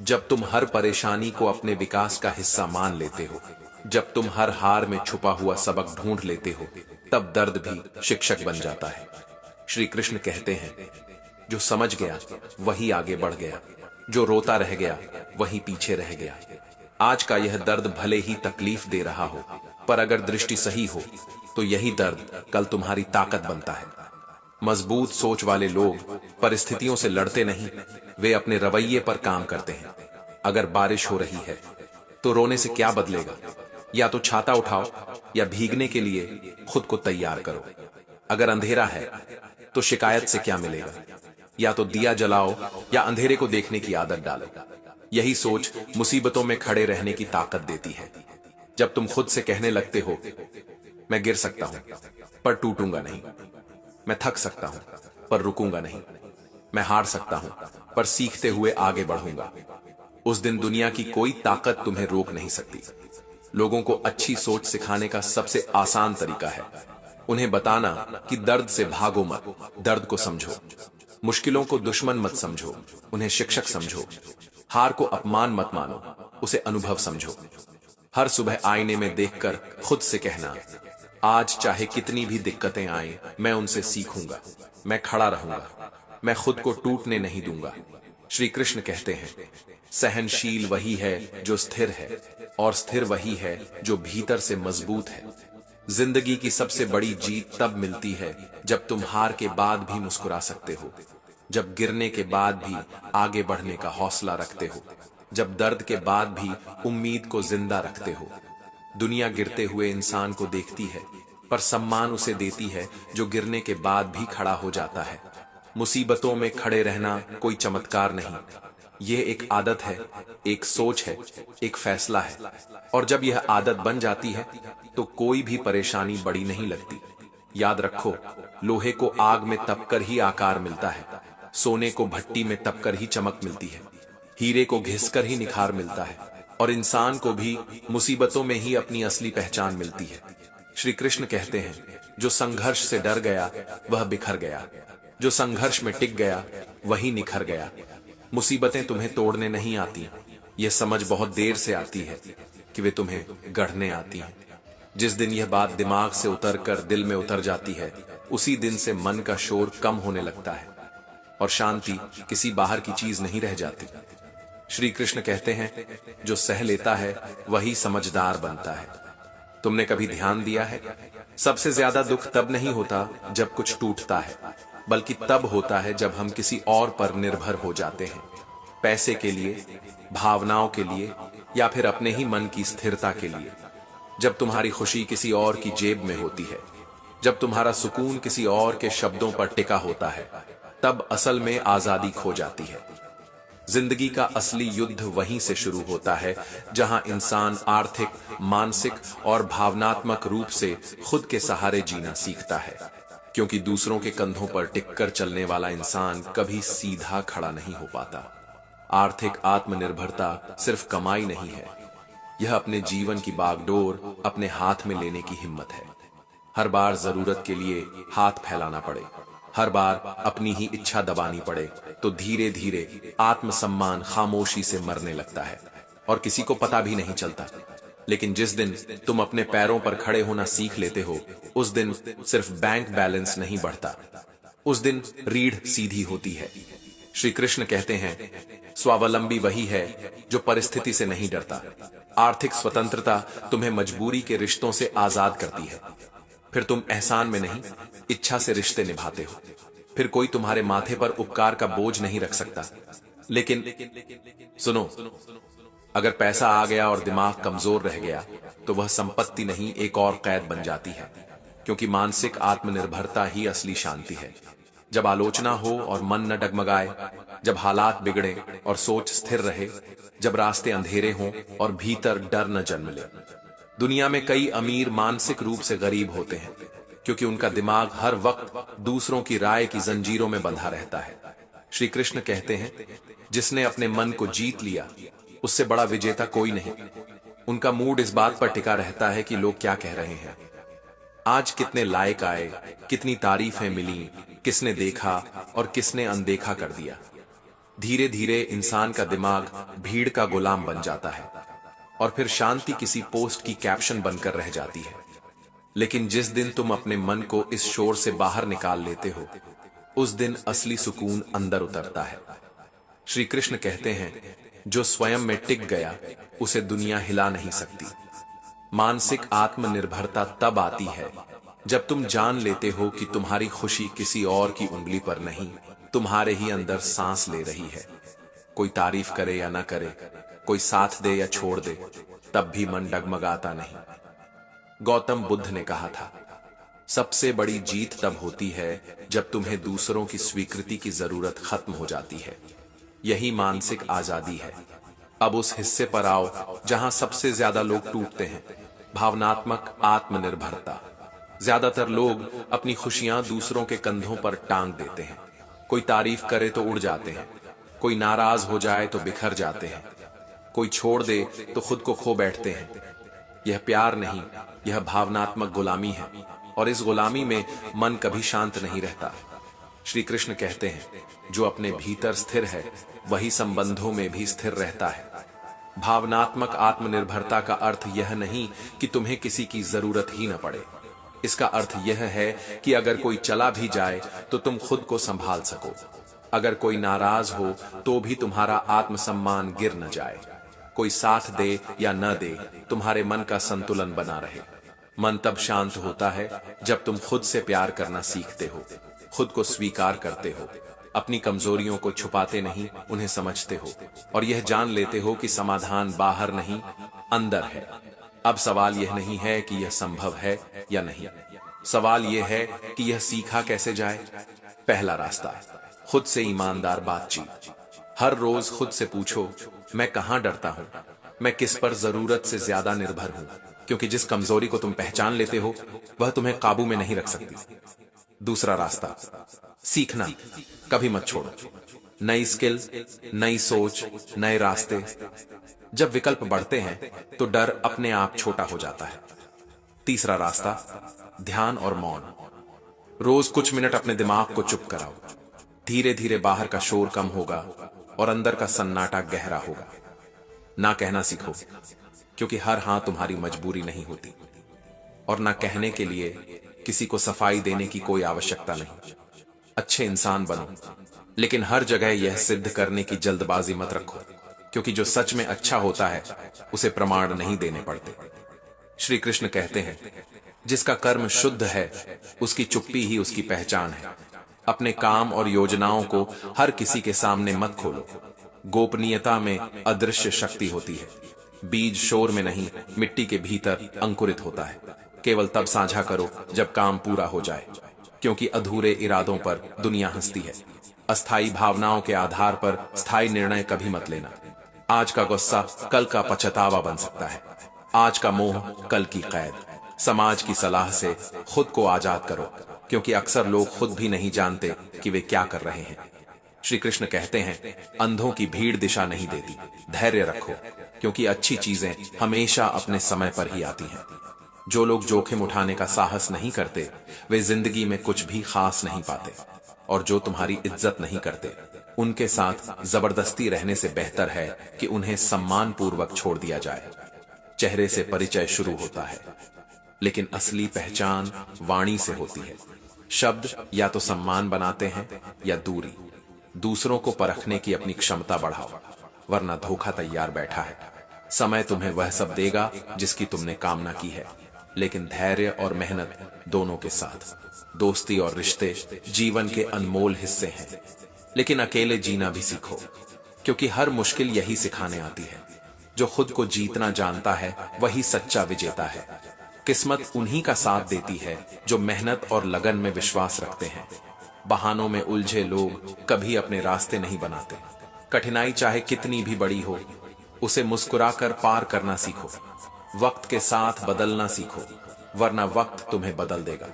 जब तुम हर परेशानी को अपने विकास का हिस्सा मान लेते हो, जब तुम हर हार में छुपा हुआ सबक ढूंढ लेते हो, तब दर्द भी शिक्षक बन जाता है। श्री कृष्ण कहते हैं, जो समझ गया वही आगे बढ़ गया, जो रोता रह गया वही पीछे रह गया। आज का यह दर्द भले ही तकलीफ दे रहा हो, पर अगर दृष्टि सही हो तो यही दर्द कल तुम्हारी ताकत बनता है। मजबूत सोच वाले लोग परिस्थितियों से लड़ते नहीं, वे अपने रवैये पर काम करते हैं। अगर बारिश हो रही है तो रोने से क्या बदलेगा, या तो छाता उठाओ या भीगने के लिए खुद को तैयार करो। अगर अंधेरा है तो शिकायत से क्या मिलेगा, या तो दिया जलाओ या अंधेरे को देखने की आदत डालो। यही सोच मुसीबतों में खड़े रहने की ताकत देती है। जब तुम खुद से कहने लगते हो, मैं गिर सकता हूं पर टूटूंगा नहीं, मैं थक सकता हूं पर रुकूंगा नहीं, मैं हार सकता हूं पर सीखते हुए आगे बढ़ूंगा, उस दिन दुनिया की कोई ताकत तुम्हें रोक नहीं सकती। लोगों को अच्छी सोच सिखाने का सबसे आसान तरीका है उन्हें बताना कि दर्द से भागो मत, दर्द को समझो। मुश्किलों को दुश्मन मत समझो, उन्हें शिक्षक समझो। हार को अपमान मत मानो, उसे अनुभव समझो। हर सुबह आईने में देखकर खुद से कहना, आज चाहे कितनी भी दिक्कतें आएं, मैं उनसे सीखूंगा, मैं खड़ा रहूंगा, मैं खुद को टूटने नहीं दूंगा। श्री कृष्ण कहते हैं, सहनशील वही है जो स्थिर है, और स्थिर वही है जो भीतर से मजबूत है। जिंदगी की सबसे बड़ी जीत तब मिलती है जब तुम हार के बाद भी मुस्कुरा सकते हो, जब गिरने के बाद भी आगे बढ़ने का हौसला रखते हो, जब दर्द के बाद भी उम्मीद को जिंदा रखते हो। दुनिया गिरते हुए इंसान को देखती है, पर सम्मान उसे देती है जो गिरने के बाद भी खड़ा हो जाता है। मुसीबतों में खड़े रहना कोई चमत्कार नहीं, यह एक आदत है, एक सोच है, एक फैसला है। और जब यह आदत बन जाती है तो कोई भी परेशानी बड़ी नहीं लगती। याद रखो, लोहे को आग में तपकर ही आकार मिलता है, सोने को भट्टी में तपकर ही चमक मिलती है, हीरे को घिसकर ही निखार मिलता है, और इंसान को भी मुसीबतों में ही अपनी असली पहचान मिलती है। श्री कृष्ण कहते हैं, जो संघर्ष से डर गया वह बिखर गया, जो संघर्ष में टिक गया वही निखर गया। मुसीबतें तुम्हें तोड़ने नहीं आती, यह समझ बहुत देर से आती है कि वे तुम्हें गढ़ने आती हैं। जिस दिन यह बात दिमाग से उतरकर दिल में उतर जाती है, उसी दिन से मन का शोर कम होने लगता है, और शांति किसी बाहर की चीज नहीं रह जाती। श्री कृष्ण कहते हैं, जो सह लेता है वही समझदार बनता है। तुमने कभी ध्यान दिया है, सबसे ज्यादा दुख तब नहीं होता जब कुछ टूटता है, बल्कि तब होता है जब हम किसी और पर निर्भर हो जाते हैं, पैसे के लिए, भावनाओं के लिए, या फिर अपने ही मन की स्थिरता के लिए। जब तुम्हारी खुशी किसी और की जेब में होती है, जब तुम्हारा सुकून किसी और के शब्दों पर टिका होता है, तब असल में आजादी खो जाती है। जिंदगी का असली युद्ध वहीं से शुरू होता है जहां इंसान आर्थिक, मानसिक और भावनात्मक रूप से खुद के सहारे जीना सीखता है। क्योंकि दूसरों के कंधों पर टिककर चलने वाला इंसान कभी सीधा खड़ा नहीं हो पाता। आर्थिक आत्मनिर्भरता सिर्फ कमाई नहीं है, यह अपने जीवन की बागडोर अपने हाथ में लेने की हिम्मत है। हर बार जरूरत के लिए हाथ फैलाना पड़े, हर बार अपनी ही इच्छा दबानी पड़े, तो धीरे धीरे आत्मसम्मान खामोशी से मरने लगता है और किसी को पता भी नहीं चलता। लेकिन जिस दिन तुम अपने पैरों पर खड़े होना सीख लेते हो, उस दिन सिर्फ बैंक बैलेंस नहीं बढ़ता, उस दिन रीढ़ सीधी होती है। श्री कृष्ण कहते हैं, स्वावलंबी वही है जो परिस्थिति से नहीं डरता। आर्थिक स्वतंत्रता तुम्हें मजबूरी के रिश्तों से आजाद करती है। फिर तुम एहसान में नहीं, इच्छा से रिश्ते निभाते हो। फिर कोई तुम्हारे माथे पर उपकार का बोझ नहीं रख सकता। लेकिन सुनो, अगर पैसा आ गया और दिमाग कमजोर रह गया तो वह संपत्ति नहीं, एक और कैद बन जाती है। क्योंकि मानसिक आत्मनिर्भरता ही असली शांति है। जब आलोचना हो और मन न डगमगाए, जब हालात बिगड़े और सोच स्थिर रहे, जब रास्ते अंधेरे हों और भीतर डर न जन्म ले। दुनिया में कई अमीर मानसिक रूप से गरीब होते हैं, क्योंकि उनका दिमाग हर वक्त दूसरों की राय की जंजीरों में बंधा रहता है। श्री कृष्ण कहते हैं, जिसने अपने मन को जीत लिया उससे बड़ा विजेता कोई नहीं। उनका मूड इस बात पर टिका रहता है कि लोग क्या कह रहे हैं, आज कितने लायक आए, कितनी तारीफें मिली, किसने देखा और किसने अनदेखा कर दिया। धीरे धीरे इंसान का दिमाग भीड़ का गुलाम बन जाता है और फिर शांति किसी पोस्ट की कैप्शन बनकर रह जाती है। लेकिन जिस दिन तुम अपने मन को इस शोर से बाहर निकाल लेते हो, उस दिन असली सुकून अंदर उतरता है। श्री कृष्ण कहते हैं, जो स्वयं में टिक गया उसे दुनिया हिला नहीं सकती। मानसिक आत्मनिर्भरता तब आती है जब तुम जान लेते हो कि तुम्हारी खुशी किसी और की उंगली पर नहीं, तुम्हारे ही अंदर सांस ले रही है। कोई तारीफ करे या ना करे, कोई साथ दे या छोड़ दे, तब भी मन डगमगाता नहीं। गौतम बुद्ध ने कहा था, सबसे बड़ी जीत तब होती है जब तुम्हें दूसरों की स्वीकृति की जरूरत खत्म हो जाती है। यही मानसिक आजादी है। अब उस हिस्से पर आओ जहां सबसे ज्यादा लोग टूटते हैं, भावनात्मक आत्मनिर्भरता। ज्यादातर लोग अपनी खुशियां दूसरों के कंधों पर टांग देते हैं। कोई तारीफ करे तो उड़ जाते हैं, कोई नाराज हो जाए तो बिखर जाते हैं, कोई छोड़ दे तो खुद को खो बैठते हैं। यह प्यार नहीं, यह भावनात्मक गुलामी है, और इस गुलामी में मन कभी शांत नहीं रहता। श्री कृष्ण कहते हैं, जो अपने भीतर स्थिर है वही संबंधों में भी स्थिर रहता है। भावनात्मक आत्मनिर्भरता का अर्थ यह नहीं कि तुम्हें किसी की जरूरत ही न पड़े। इसका अर्थ यह है कि अगर कोई चला भी जाए तो तुम खुद को संभाल सको। अगर कोई नाराज हो तो भी तुम्हारा आत्मसम्मान गिर न जाए। कोई साथ दे या न दे, तुम्हारे मन का संतुलन बना रहे। मन तब शांत होता है जब तुम खुद से प्यार करना सीखते हो, खुद को स्वीकार करते हो, अपनी कमजोरियों को छुपाते नहीं, उन्हें समझते हो, और यह जान लेते हो कि समाधान बाहर नहीं, अंदर है। अब सवाल यह नहीं है कि यह संभव है या नहीं, सवाल यह है कि यह सीखा कैसे जाए। पहला रास्ता, खुद से ईमानदार बातचीत। हर रोज खुद से पूछो, मैं कहां डरता हूं, मैं किस पर जरूरत से ज्यादा निर्भर हूं, क्योंकि जिस कमजोरी को तुम पहचान लेते हो वह तुम्हें काबू में नहीं रख सकती। दूसरा रास्ता, सीखना, कभी मत छोड़ो। नई स्किल, नई सोच, नए रास्ते। जब विकल्प बढ़ते हैं तो डर अपने आप छोटा हो जाता है। तीसरा रास्ता, ध्यान और मौन। रोज कुछ मिनट अपने दिमाग को चुप कराओ। धीरे धीरे बाहर का शोर कम होगा और अंदर का सन्नाटा गहरा होगा। ना कहना सीखो, क्योंकि हर हां तुम्हारी मजबूरी नहीं होती, और ना कहने के लिए किसी को सफाई देने की कोई आवश्यकता नहीं। अच्छे इंसान बनो, लेकिन हर जगह यह सिद्ध करने की जल्दबाजी मत रखो, क्योंकि जो सच में अच्छा होता है उसे प्रमाण नहीं देने पड़ते। श्री कृष्ण कहते हैं, जिसका कर्म शुद्ध है उसकी चुप्पी ही उसकी पहचान है। अपने काम और योजनाओं को हर किसी के सामने मत खोलो। गोपनीयता में अदृश्य शक्ति होती है। बीज शोर में नहीं, मिट्टी के भीतर अंकुरित होता है। केवल तब साझा करो जब काम पूरा हो जाए, क्योंकि अधूरे इरादों पर दुनिया हंसती है। अस्थायी भावनाओं के आधार पर स्थायी निर्णय कभी मत लेना। आज का गुस्सा कल का पछतावा बन सकता है। आज का मोह कल की कैद। समाज की सलाह से खुद को आजाद करो, क्योंकि अक्सर लोग खुद भी नहीं जानते कि वे क्या कर रहे हैं। श्री कृष्ण कहते हैं, अंधों की भीड़ दिशा नहीं देती। धैर्य रखो, क्योंकि अच्छी चीजें हमेशा अपने समय पर ही आती हैं। जो लोग जोखिम उठाने का साहस नहीं करते वे जिंदगी में कुछ भी खास नहीं पाते, और जो तुम्हारी इज्जत नहीं करते उनके साथ जबरदस्ती रहने से बेहतर है कि उन्हें सम्मान पूर्वक छोड़ दिया जाए। चेहरे से परिचय शुरू होता है, लेकिन असली पहचान वाणी से होती है। शब्द या तो सम्मान बनाते हैं या दूरी। दूसरों को परखने की अपनी क्षमता बढ़ाओ, वरना धोखा तैयार बैठा है। समय तुम्हें वह सब देगा जिसकी तुमने कामना की है, लेकिन धैर्य और मेहनत दोनों के साथ। दोस्ती और रिश्ते जीवन के अनमोल हिस्से हैं, लेकिन अकेले जीना भी सीखो, क्योंकि हर मुश्किल यही सिखाने आती है। जो खुद को जीतना जानता है वही सच्चा विजेता है। किस्मत उन्हीं का साथ देती है जो मेहनत और लगन में विश्वास रखते हैं। बहानों में उलझे लोग कभी अपने रास्ते नहीं बनाते। कठिनाई चाहे कितनी भी बड़ी हो, उसे मुस्कुराकर पार करना सीखो। वक्त के साथ बदलना सीखो, वरना वक्त तुम्हें बदल देगा।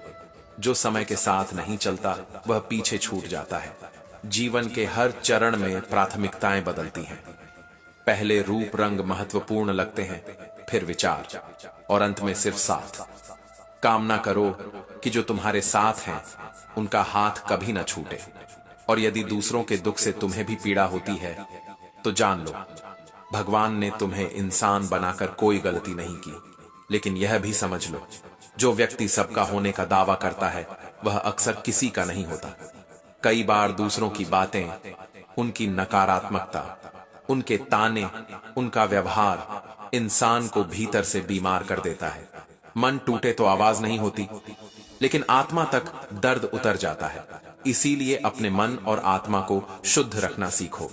जो समय के साथ नहीं चलता वह पीछे छूट जाता है। जीवन के हर चरण में प्राथमिकताएं बदलती हैं। पहले रूप रंग महत्वपूर्ण लगते हैं, फिर विचार, और अंत में सिर्फ साथ। कामना करो कि जो तुम्हारे साथ हैं उनका हाथ कभी न छूटे। और यदि दूसरों के दुख से तुम्हें भी पीड़ा होती है तो जान लो, भगवान ने तुम्हें इंसान बनाकर कोई गलती नहीं की। लेकिन यह भी समझ लो, जो व्यक्ति सबका होने का दावा करता है वह अक्सर किसी का नहीं होता। कई बार दूसरों की बातें, उनकी नकारात्मकता, उनके ताने, उनका व्यवहार इंसान को भीतर से बीमार कर देता है। मन टूटे तो आवाज नहीं होती, लेकिन आत्मा तक दर्द उतर जाता है। इसीलिए अपने मन और आत्मा को शुद्ध रखना सीखो,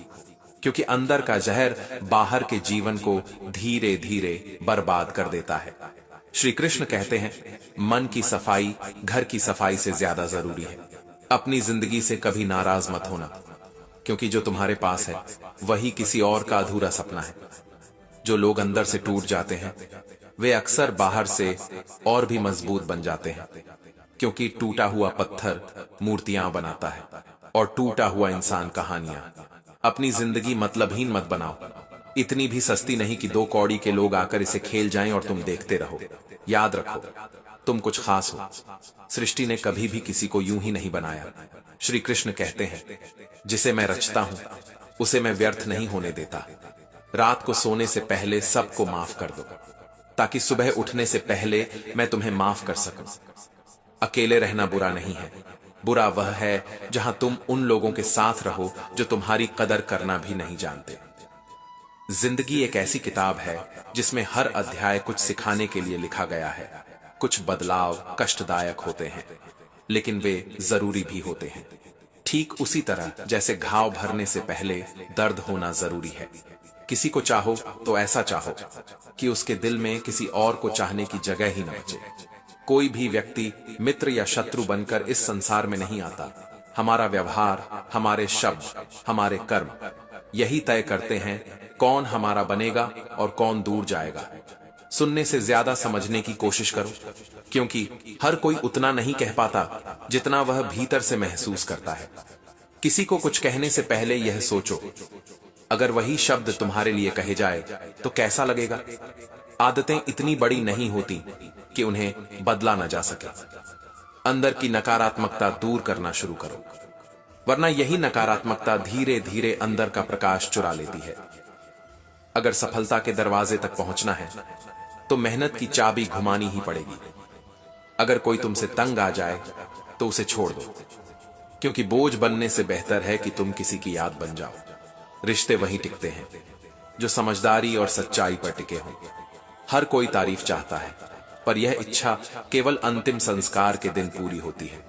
क्योंकि अंदर का जहर बाहर के जीवन को धीरे धीरे बर्बाद कर देता है। श्री कृष्ण कहते हैं, मन की सफाई घर की सफाई से ज्यादा जरूरी है। अपनी जिंदगी से कभी नाराज मत होना, क्योंकि जो तुम्हारे पास है वही किसी और का अधूरा सपना है। जो लोग अंदर से टूट जाते हैं वे अक्सर बाहर से और भी मजबूत बन जाते हैं, क्योंकि टूटा हुआ पत्थर मूर्तियां बनाता है और टूटा हुआ इंसान कहानियां। अपनी जिंदगी मतलबहीन मत बनाओ। इतनी भी सस्ती नहीं कि 2 कौड़ी के लोग आकर इसे खेल जाएं और तुम देखते रहो। याद रखो, तुम कुछ खास हो। सृष्टि ने कभी भी किसी को यूं ही नहीं बनाया। श्री कृष्ण कहते हैं, जिसे मैं रचता हूं उसे मैं व्यर्थ नहीं होने देता। रात को सोने से पहले सबको माफ कर दो, ताकि सुबह उठने से पहले मैं तुम्हें माफ कर सकूं। अकेले रहना बुरा नहीं है, बुरा वह है जहां तुम उन लोगों के साथ रहो जो तुम्हारी कदर करना भी नहीं जानते। जिंदगी एक ऐसी किताब है जिसमें हर अध्याय कुछ सिखाने के लिए लिखा गया है। कुछ बदलाव कष्टदायक होते हैं, लेकिन वे जरूरी भी होते हैं। ठीक उसी तरह जैसे घाव भरने से पहले दर्द होना जरूरी है। किसी को चाहो तो ऐसा चाहो कि उसके दिल में किसी और को चाहने की जगह ही न बचे। कोई भी व्यक्ति मित्र या शत्रु बनकर इस संसार में नहीं आता। हमारा व्यवहार, हमारे शब्द, हमारे कर्म यही तय करते हैं कौन हमारा बनेगा और कौन दूर जाएगा। सुनने से ज्यादा समझने की कोशिश करो, क्योंकि हर कोई उतना नहीं कह पाता जितना वह भीतर से महसूस करता है। किसी को कुछ कहने से पहले यह सोचो, अगर वही शब्द तुम्हारे लिए कहे जाए तो कैसा लगेगा। आदतें इतनी बड़ी नहीं होती कि उन्हें बदला न जा सके। अंदर की नकारात्मकता दूर करना शुरू करो, वरना यही नकारात्मकता धीरे धीरे अंदर का प्रकाश चुरा लेती है। अगर सफलता के दरवाजे तक पहुंचना है तो मेहनत की चाबी घुमानी ही पड़ेगी। अगर कोई तुमसे तंग आ जाए तो उसे छोड़ दो, क्योंकि बोझ बनने से बेहतर है कि तुम किसी की याद बन जाओ। रिश्ते वहीं टिकते हैं जो समझदारी और सच्चाई पर टिके हों। हर कोई तारीफ चाहता है, पर यह इच्छा केवल अंतिम संस्कार के दिन पूरी होती है।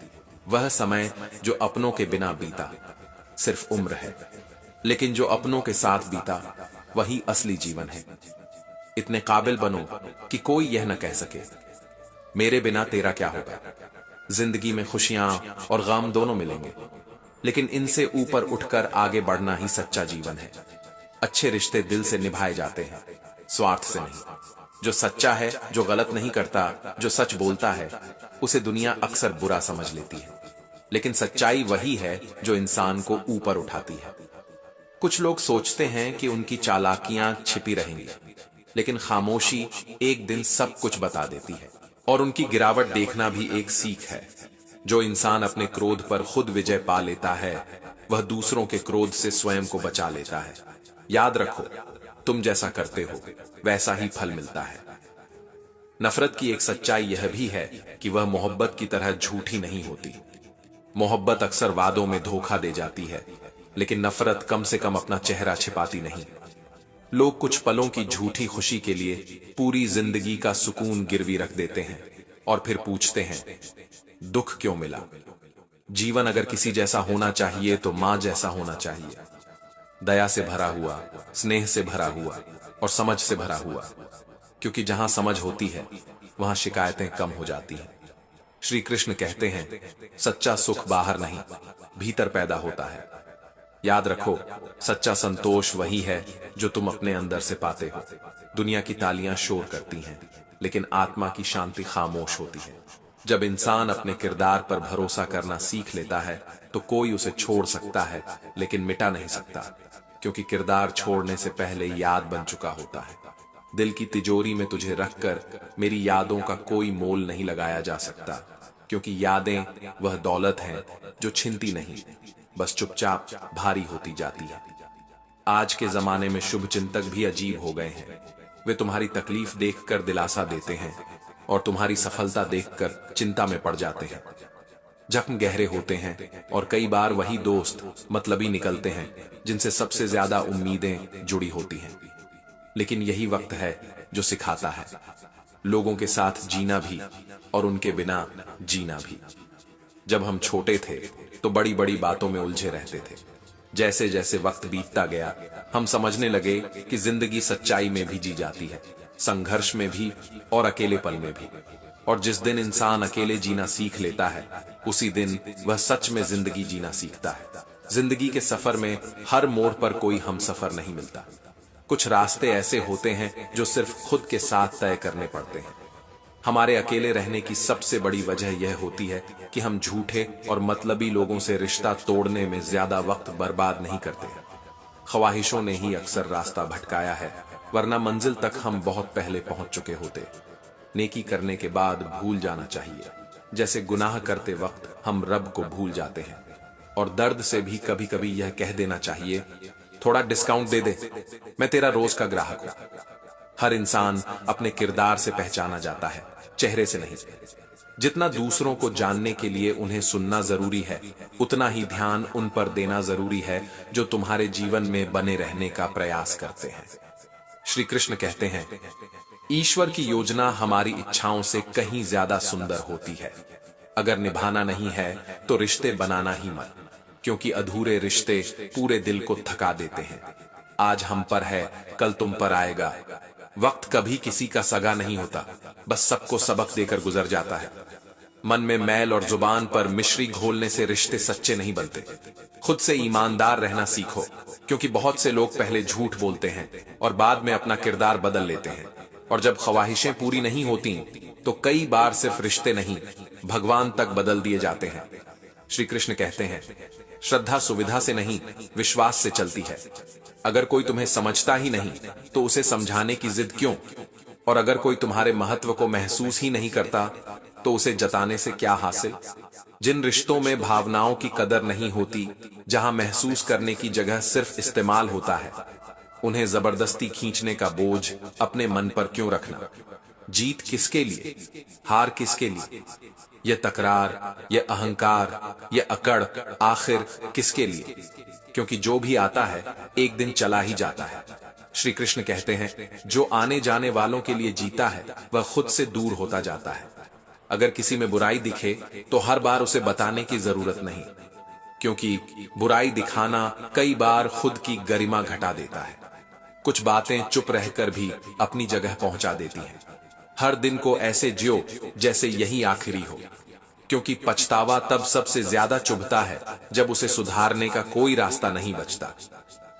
वह समय जो अपनों के बिना बीता सिर्फ उम्र है, लेकिन जो अपनों के साथ बीता वही असली जीवन है। इतने काबिल बनो कि कोई यह न कह सके, मेरे बिना तेरा क्या होगा। जिंदगी में खुशियां और गम दोनों मिलेंगे, लेकिन इनसे ऊपर उठकर आगे बढ़ना ही सच्चा जीवन है। अच्छे रिश्ते दिल से निभाए जाते हैं, स्वार्थ से नहीं। जो सच्चा है, जो गलत नहीं करता, जो सच बोलता है, उसे दुनिया अक्सर बुरा समझ लेती है, लेकिन सच्चाई वही है जो इंसान को ऊपर उठाती है। कुछ लोग सोचते हैं कि उनकी चालाकियां छिपी रहेंगी, लेकिन खामोशी एक दिन सब कुछ बता देती है। और उनकी गिरावट देखना भी एक सीख है। जो इंसान अपने क्रोध पर खुद विजय पा लेता है, वह दूसरों के क्रोध से स्वयं को बचा लेता है। याद रखो, तुम जैसा करते हो वैसा ही फल मिलता है। नफरत की एक सच्चाई यह भी है कि वह मोहब्बत की तरह झूठी नहीं होती। मोहब्बत अक्सर वादों में धोखा दे जाती है, लेकिन नफरत कम से कम अपना चेहरा छिपाती नहीं। लोग कुछ पलों की झूठी खुशी के लिए पूरी जिंदगी का सुकून गिरवी रख देते हैं और फिर पूछते हैं, दुख क्यों मिला। जीवन अगर किसी जैसा होना चाहिए तो मां जैसा होना चाहिए, दया से भरा हुआ, स्नेह से भरा हुआ और समझ से भरा हुआ, क्योंकि जहां समझ होती है वहां शिकायतें कम हो जाती हैं। श्री कृष्ण कहते हैं, सच्चा सुख बाहर नहीं, भीतर पैदा होता है। याद रखो, सच्चा संतोष वही है जो तुम अपने अंदर से पाते हो। दुनिया की तालियां शोर करती हैं, लेकिन आत्मा की शांति खामोश होती है। जब इंसान अपने किरदार पर भरोसा करना सीख लेता है तो कोई उसे छोड़ सकता है, लेकिन मिटा नहीं सकता, क्योंकि किरदार छोड़ने से पहले याद बन चुका होता है। दिल की तिजोरी में तुझे रखकर मेरी यादों का कोई मोल नहीं लगाया जा सकता, क्योंकि यादें वह दौलत हैं जो छिनती नहीं, बस चुपचाप भारी होती जाती है। आज के जमाने में शुभ चिंतक भी अजीब हो गए हैं। वे तुम्हारी तकलीफ देखकर दिलासा देते हैं और तुम्हारी सफलता देखकर चिंता में पड़ जाते हैं। जख्म गहरे होते हैं और कई बार वही दोस्त मतलबी निकलते हैं जिनसे सबसे ज्यादा उम्मीदें जुड़ी होती हैं। लेकिन यही वक्त है जो सिखाता है लोगों के साथ जीना भी और उनके बिना जीना भी। जब हम छोटे थे तो बड़ी बड़ी बातों में उलझे रहते थे। जैसे जैसे वक्त बीतता गया हम समझने लगे कि जिंदगी सच्चाई में भी जी जाती है, संघर्ष में भी और अकेलेपन में भी। और जिस दिन इंसान अकेले जीना सीख लेता है उसी दिन वह सच में जिंदगी जीना सीखता है। जिंदगी के सफर में हर मोड़ पर कोई हमसफर नहीं मिलता। कुछ रास्ते ऐसे होते हैं जो सिर्फ खुद के साथ तय करने पड़ते हैं। हमारे अकेले रहने की सबसे बड़ी वजह यह होती है कि हम झूठे और मतलबी लोगों से रिश्ता तोड़ने में ज्यादा वक्त बर्बाद नहीं करते। ख्वाहिशों ने ही अक्सर रास्ता भटकाया है, वरना मंजिल तक हम बहुत पहले पहुंच चुके होते। नेकी करने के बाद भूल जाना चाहिए, जैसे गुनाह करते वक्त हम रब को भूल जाते हैं। और दर्द से भी कभी कभी यह कह देना चाहिए, थोड़ा डिस्काउंट दे दे, मैं तेरा रोज का ग्राहक हूं। हर इंसान अपने किरदार से पहचाना जाता है, चेहरे से नहीं। जितना दूसरों को जानने के लिए उन्हें सुनना जरूरी है, उतना ही ध्यान उन पर देना जरूरी है जो तुम्हारे जीवन में बने रहने का प्रयास करते हैं। श्री कृष्ण कहते हैं, ईश्वर की योजना हमारी इच्छाओं से कहीं ज्यादा सुंदर होती है। अगर निभाना नहीं है तो रिश्ते बनाना ही मत, क्योंकि अधूरे रिश्ते पूरे दिल को थका देते हैं। आज हम पर है, कल तुम पर आएगा। वक्त कभी किसी का सगा नहीं होता, बस सबको सबक देकर गुजर जाता है। मन में मैल और जुबान पर मिश्री घोलने से रिश्ते सच्चे नहीं बनते। खुद से ईमानदार रहना सीखो, क्योंकि बहुत से लोग पहले झूठ बोलते हैं और बाद में अपना किरदार बदल लेते हैं। और जब ख्वाहिशें पूरी नहीं होती तो कई बार सिर्फ रिश्ते नहीं, भगवान तक बदल दिए जाते हैं। श्री कृष्ण कहते हैं, श्रद्धा सुविधा से नहीं, विश्वास से चलती है। अगर कोई तुम्हें समझता ही नहीं तो उसे समझाने की जिद क्यों? और अगर कोई तुम्हारे महत्व को महसूस ही नहीं करता तो उसे जताने से क्या हासिल? जिन रिश्तों में भावनाओं की कदर नहीं होती, जहां महसूस करने की जगह सिर्फ इस्तेमाल होता है, उन्हें जबरदस्ती खींचने का बोझ अपने मन पर क्यों रखना? जीत किसके लिए, हार किसके लिए? यह तकरार, यह अहंकार, यह अकड़ आखिर किसके लिए? क्योंकि जो भी आता है एक दिन चला ही जाता है। श्री कृष्ण कहते हैं, जो आने जाने वालों के लिए जीता है वह खुद से दूर होता जाता है। अगर किसी में बुराई दिखे तो हर बार उसे बताने की जरूरत नहीं, क्योंकि बुराई दिखाना कई बार खुद की गरिमा घटा देता है। कुछ बातें चुप रहकर भी अपनी जगह पहुंचा देती हैं। हर दिन को ऐसे जियो जैसे यही आखिरी हो, क्योंकि पछतावा तब सबसे ज्यादा चुभता है जब उसे सुधारने का कोई रास्ता नहीं बचता।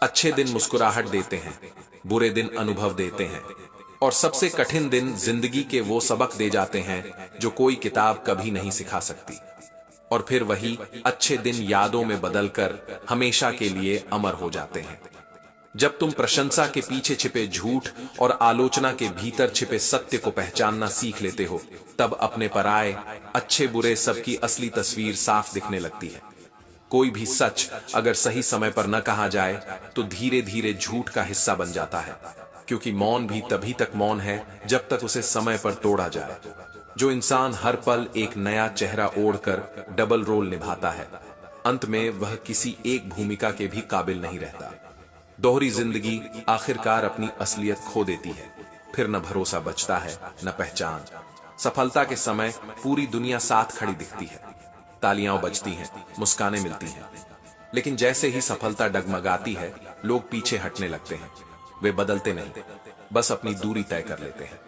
अच्छे दिन मुस्कुराहट देते हैं, बुरे दिन अनुभव देते हैं, और सबसे कठिन दिन जिंदगी के वो सबक दे जाते हैं जो कोई किताब कभी नहीं सिखा सकती। और फिर वही अच्छे दिन यादों में बदलकर हमेशा के लिए अमर हो जाते हैं। जब तुम प्रशंसा के पीछे छिपे झूठ और आलोचना के भीतर छिपे सत्य को पहचानना सीख लेते हो, तब अपने पराये अच्छे बुरे सबकी असली तस्वीर साफ दिखने लगती है। कोई भी सच अगर सही समय पर न कहा जाए तो धीरे धीरे झूठ का हिस्सा बन जाता है, क्योंकि मौन भी तभी तक मौन है जब तक उसे समय पर तोड़ा जाए। जो इंसान हर पल एक नया चेहरा ओढ़कर डबल रोल निभाता है, अंत में वह किसी एक भूमिका के भी काबिल नहीं रहता। दोहरी जिंदगी आखिरकार अपनी असलियत खो देती है, फिर न भरोसा बचता है न पहचान। सफलता के समय पूरी दुनिया साथ खड़ी दिखती है, तालियां बजती हैं, मुस्कानें मिलती हैं, लेकिन जैसे ही सफलता डगमगाती है लोग पीछे हटने लगते हैं। वे बदलते नहीं, बस अपनी दूरी तय कर लेते हैं।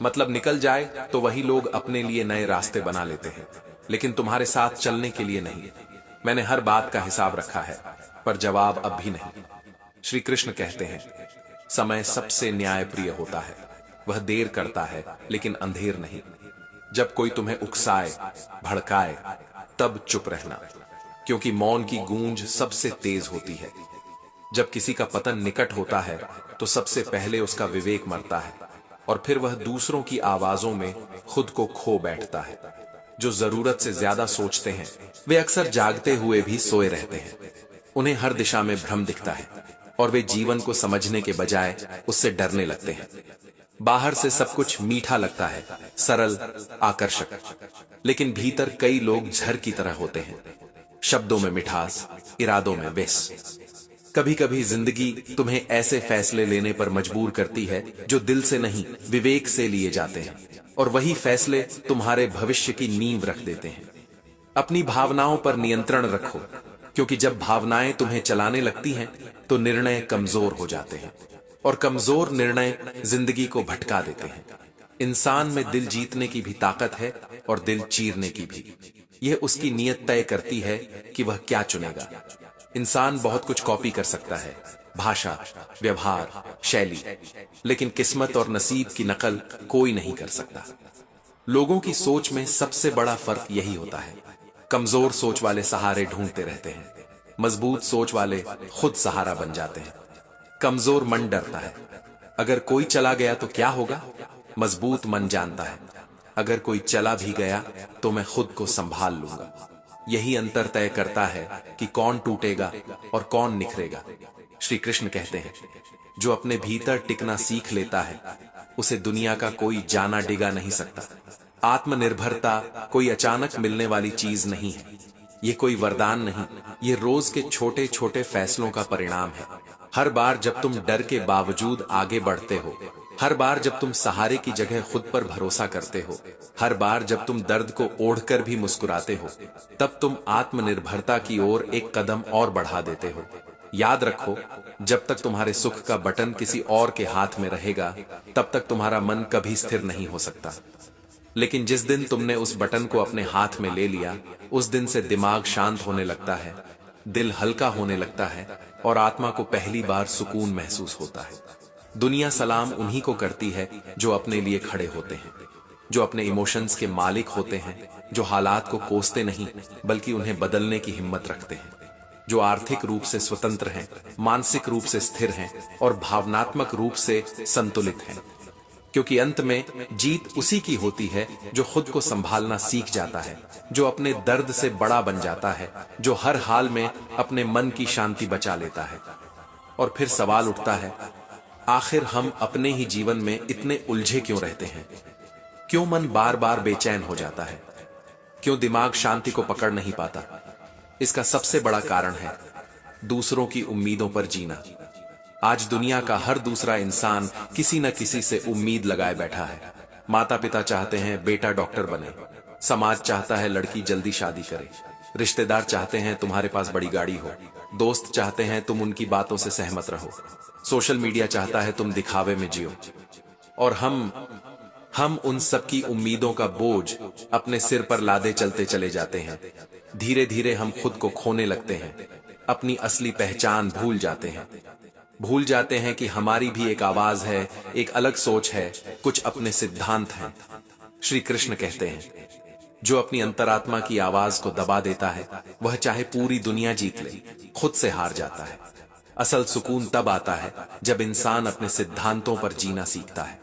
मतलब निकल जाए तो वही लोग अपने लिए नए रास्ते बना लेते हैं, लेकिन तुम्हारे साथ चलने के लिए नहीं। मैंने हर बात का हिसाब रखा है, पर जवाब अब भी नहीं। श्री कृष्ण कहते हैं, समय सबसे न्यायप्रिय होता है। वह देर करता है लेकिन अंधेर नहीं। जब कोई तुम्हें उकसाए, भड़काए, तब चुप रहना, क्योंकि मौन की गूंज सबसे तेज होती है। जब किसी का पतन निकट होता है तो सबसे पहले उसका विवेक मरता है, और फिर वह दूसरों की आवाजों में खुद को खो बैठता है। जो जरूरत से ज्यादा सोचते हैं वे अक्सर जागते हुए भी सोए रहते हैं। उन्हें हर दिशा में भ्रम दिखता है और वे जीवन को समझने के बजाय उससे डरने लगते हैं। बाहर से सब कुछ मीठा लगता है, सरल, आकर्षक, लेकिन भीतर कई लोग झर की तरह होते हैं। शब्दों में मिठास, इरादों में विष। कभी कभी जिंदगी तुम्हें ऐसे फैसले लेने पर मजबूर करती है जो दिल से नहीं, विवेक से लिए जाते हैं, और वही फैसले तुम्हारे भविष्य की नींव रख देते हैं। अपनी भावनाओं पर नियंत्रण रखो, क्योंकि जब भावनाएं तुम्हें चलाने लगती हैं तो निर्णय कमजोर हो जाते हैं, और कमजोर निर्णय जिंदगी को भटका देते हैं। इंसान में दिल जीतने की भी ताकत है और दिल चीरने की भी। यह उसकी नीयत तय करती है कि वह क्या चुनेगा। इंसान बहुत कुछ कॉपी कर सकता है, भाषा, व्यवहार, शैली, लेकिन किस्मत और नसीब की नकल कोई नहीं कर सकता। लोगों की सोच में सबसे बड़ा फर्क यही होता है। कमजोर सोच वाले सहारे ढूंढते रहते हैं, मजबूत सोच वाले खुद सहारा बन जाते हैं। कमजोर मन डरता है, अगर कोई चला गया तो क्या होगा। मजबूत मन जानता है, अगर कोई चला भी गया तो मैं खुद को संभाल लूंगा। यही अंतर तय करता है कि कौन टूटेगा और कौन निखरेगा। श्री कृष्ण कहते हैं, जो अपने भीतर टिकना सीख लेता है उसे दुनिया का कोई जाना डिगा नहीं सकता। आत्मनिर्भरता कोई अचानक मिलने वाली चीज नहीं है, ये कोई वरदान नहीं, ये रोज के छोटे छोटे फैसलों का परिणाम है। हर बार जब तुम डर के बावजूद आगे बढ़ते हो, हर बार जब तुम सहारे की जगह खुद पर भरोसा करते हो, हर बार जब तुम दर्द को ओढ़कर भी मुस्कुराते हो, तब तुम आत्मनिर्भरता की ओर एक कदम और बढ़ा देते हो। याद रखो, जब तक तुम्हारे सुख का बटन किसी और के हाथ में रहेगा, तब तक तुम्हारा मन कभी स्थिर नहीं हो सकता। लेकिन जिस दिन तुमने उस बटन को अपने हाथ में ले लिया, उस दिन से दिमाग शांत होने लगता है, दिल हल्का होने लगता है, और आत्मा को पहली बार सुकून महसूस होता है। दुनिया सलाम उन्हीं को करती है जो अपने लिए खड़े होते हैं, जो अपने इमोशंस के मालिक होते हैं, जो हालात को कोसते नहीं बल्कि उन्हें बदलने की हिम्मत रखते हैं, जो आर्थिक रूप से स्वतंत्र हैं, मानसिक रूप से स्थिर हैं और भावनात्मक रूप से संतुलित हैं। क्योंकि अंत में जीत उसी की होती है जो खुद को संभालना सीख जाता है, जो अपने दर्द से बड़ा बन जाता है, जो हर हाल में अपने मन की शांति बचा लेता है। और फिर सवाल उठता है, आखिर हम अपने ही जीवन में इतने उलझे क्यों रहते हैं? क्यों मन बार बार बेचैन हो जाता है? क्यों दिमाग शांति को पकड़ नहीं पाता? इसका सबसे बड़ा कारण है दूसरों की उम्मीदों पर जीना। आज दुनिया का हर दूसरा इंसान किसी न किसी से उम्मीद लगाए बैठा है। माता पिता चाहते हैं बेटा डॉक्टर बने, समाज चाहता है लड़की जल्दी शादी करे, रिश्तेदार चाहते हैं तुम्हारे पास बड़ी गाड़ी हो, दोस्त चाहते हैं तुम उनकी बातों से सहमत रहो, सोशल मीडिया चाहता है तुम दिखावे में जियो, और हम उन सबकी उम्मीदों का बोझ अपने सिर पर लादे चलते चले जाते हैं। धीरे धीरे हम खुद को खोने लगते हैं, अपनी असली पहचान भूल जाते हैं कि हमारी भी एक आवाज है, एक अलग सोच है, कुछ अपने सिद्धांत हैं। श्री कृष्ण कहते हैं, जो अपनी अंतरात्मा की आवाज को दबा देता है वह चाहे पूरी दुनिया जीत ले, खुद से हार जाता है। असल सुकून तब आता है जब इंसान अपने सिद्धांतों पर जीना सीखता है,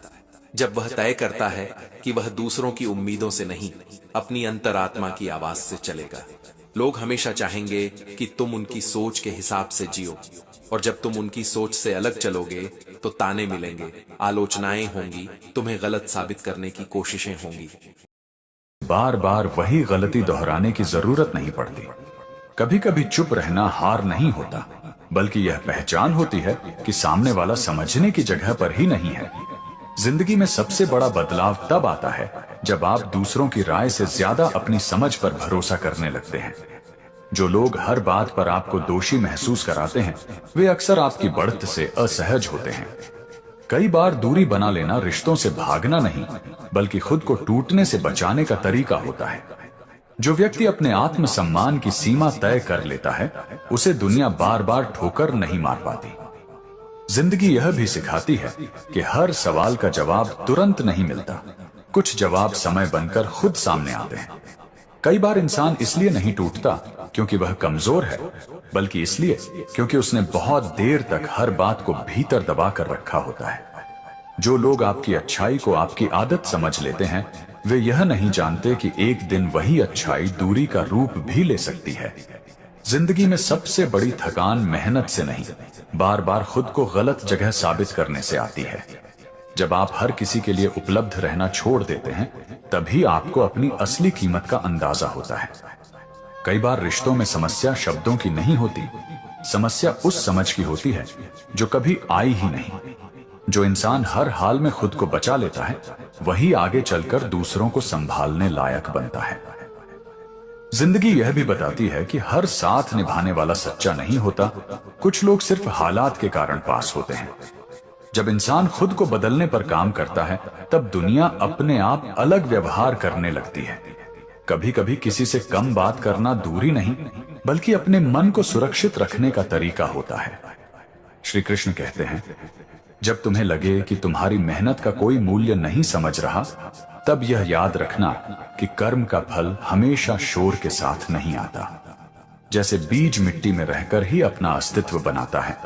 जब वह तय करता है कि वह दूसरों की उम्मीदों से नहीं, अपनी अंतरात्मा की आवाज से चलेगा। लोग हमेशा चाहेंगे कि तुम उनकी सोच के हिसाब से जियो, और जब तुम उनकी सोच से अलग चलोगे तो ताने मिलेंगे, आलोचनाएं होंगी, तुम्हें गलत साबित करने की कोशिशें होंगी। बार बार वही गलती दोहराने की जरूरत नहीं पड़ती। कभी कभी चुप रहना हार नहीं होता, बल्कि यह पहचान होती है कि सामने वाला समझने की जगह पर ही नहीं है। जिंदगी में सबसे बड़ा बदलाव तब आता है जब आप दूसरों की राय से ज्यादा अपनी समझ पर भरोसा करने लगते हैं। जो लोग हर बात पर आपको दोषी महसूस कराते हैं वे अक्सर आपकी बढ़त से असहज होते हैं। कई बार दूरी बना लेना रिश्तों से भागना नहीं, बल्कि खुद को टूटने से बचाने का तरीका होता है। जो व्यक्ति अपने आत्मसम्मान की सीमा तय कर लेता है, उसे दुनिया बार बार ठोकर नहीं मार पाती। जिंदगी यह भी सिखाती है कि हर सवाल का जवाब तुरंत नहीं मिलता। कुछ जवाब समय बनकर खुद सामने आते हैं। कई बार इंसान इसलिए नहीं टूटता क्योंकि वह कमजोर है, बल्कि इसलिए क्योंकि उसने बहुत देर तक हर बात को भीतर दबा कर रखा होता है। जो लोग आपकी अच्छाई को आपकी आदत समझ लेते हैं, वे यह नहीं जानते कि एक दिन वही अच्छाई दूरी का रूप भी ले सकती है। जिंदगी में सबसे बड़ी थकान मेहनत से नहीं, बार बार खुद को गलत जगह साबित करने से आती है। जब आप हर किसी के लिए उपलब्ध रहना छोड़ देते हैं, तभी आपको अपनी असली कीमत का अंदाजा होता है। कई बार रिश्तों में समस्या शब्दों की नहीं होती, समस्या उस समझ की होती है जो कभी आई ही नहीं। जो इंसान हर हाल में खुद को बचा लेता है, वही आगे चलकर दूसरों को संभालने लायक बनता है। जिंदगी यह भी बताती है कि हर साथ निभाने वाला सच्चा नहीं होता। कुछ लोग सिर्फ हालात के कारण पास होते हैं। जब इंसान खुद को बदलने पर काम करता है, तब दुनिया अपने आप अलग व्यवहार करने लगती है। कभी कभी किसी से कम बात करना दूरी नहीं, बल्कि अपने मन को सुरक्षित रखने का तरीका होता है। श्री कृष्ण कहते हैं, जब तुम्हें लगे कि तुम्हारी मेहनत का कोई मूल्य नहीं समझ रहा, तब यह याद रखना कि कर्म का फल हमेशा शोर के साथ नहीं आता। जैसे बीज मिट्टी में रहकर ही अपना अस्तित्व बनाता है,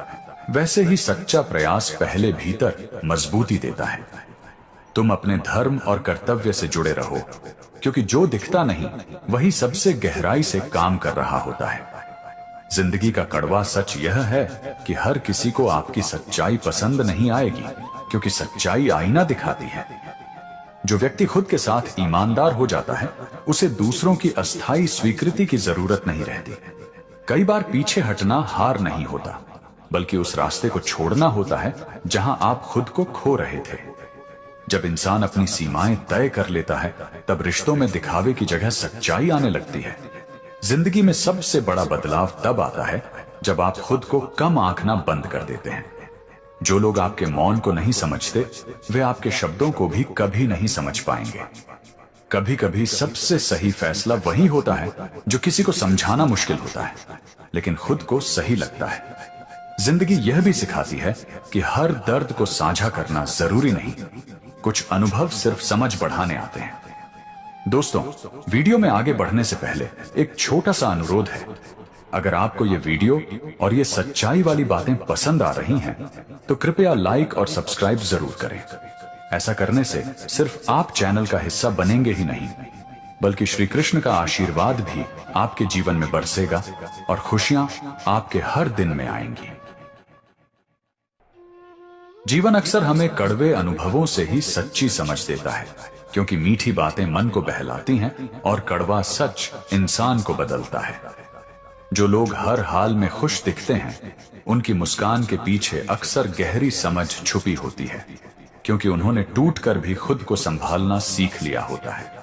वैसे ही सच्चा प्रयास पहले भीतर मजबूती देता है। तुम अपने धर्म और कर्तव्य से जुड़े रहो, क्योंकि जो दिखता नहीं वही सबसे गहराई से काम कर रहा होता है। जिंदगी का कड़वा सच यह है कि हर किसी को आपकी सच्चाई पसंद नहीं आएगी, क्योंकि सच्चाई आईना दिखाती है। जो व्यक्ति खुद के साथ ईमानदार हो जाता है, उसे दूसरों की अस्थायी स्वीकृति की जरूरत नहीं रहती। कई बार पीछे हटना हार नहीं होता, बल्कि उस रास्ते को छोड़ना होता है जहां आप खुद को खो रहे थे। जब इंसान अपनी सीमाएं तय कर लेता है, तब रिश्तों में दिखावे की जगह सच्चाई आने लगती है। जिंदगी में सबसे बड़ा बदलाव तब आता है जब आप खुद को कम आंकना बंद कर देते हैं। जो लोग आपके मौन को नहीं समझते, वे आपके शब्दों को भी कभी नहीं समझ पाएंगे। कभी कभी सबसे सही फैसला वही होता है जो किसी को समझाना मुश्किल होता है, लेकिन खुद को सही लगता है। जिंदगी यह भी सिखाती है कि हर दर्द को साझा करना जरूरी नहीं, कुछ अनुभव सिर्फ समझ बढ़ाने आते हैं। दोस्तों, वीडियो में आगे बढ़ने से पहले एक छोटा सा अनुरोध है। अगर आपको ये वीडियो और ये सच्चाई वाली बातें पसंद आ रही हैं, तो कृपया लाइक और सब्सक्राइब जरूर करें। ऐसा करने से सिर्फ आप चैनल का हिस्सा बनेंगे ही नहीं, बल्कि श्री कृष्ण का आशीर्वाद भी आपके जीवन में बरसेगा और खुशियां आपके हर दिन में आएंगी। जीवन अक्सर हमें कड़वे अनुभवों से ही सच्ची समझ देता है, क्योंकि मीठी बातें मन को बहलाती हैं और कड़वा सच इंसान को बदलता है। जो लोग हर हाल में खुश दिखते हैं, उनकी मुस्कान के पीछे अक्सर गहरी समझ छुपी होती है, क्योंकि उन्होंने टूटकर भी खुद को संभालना सीख लिया होता है।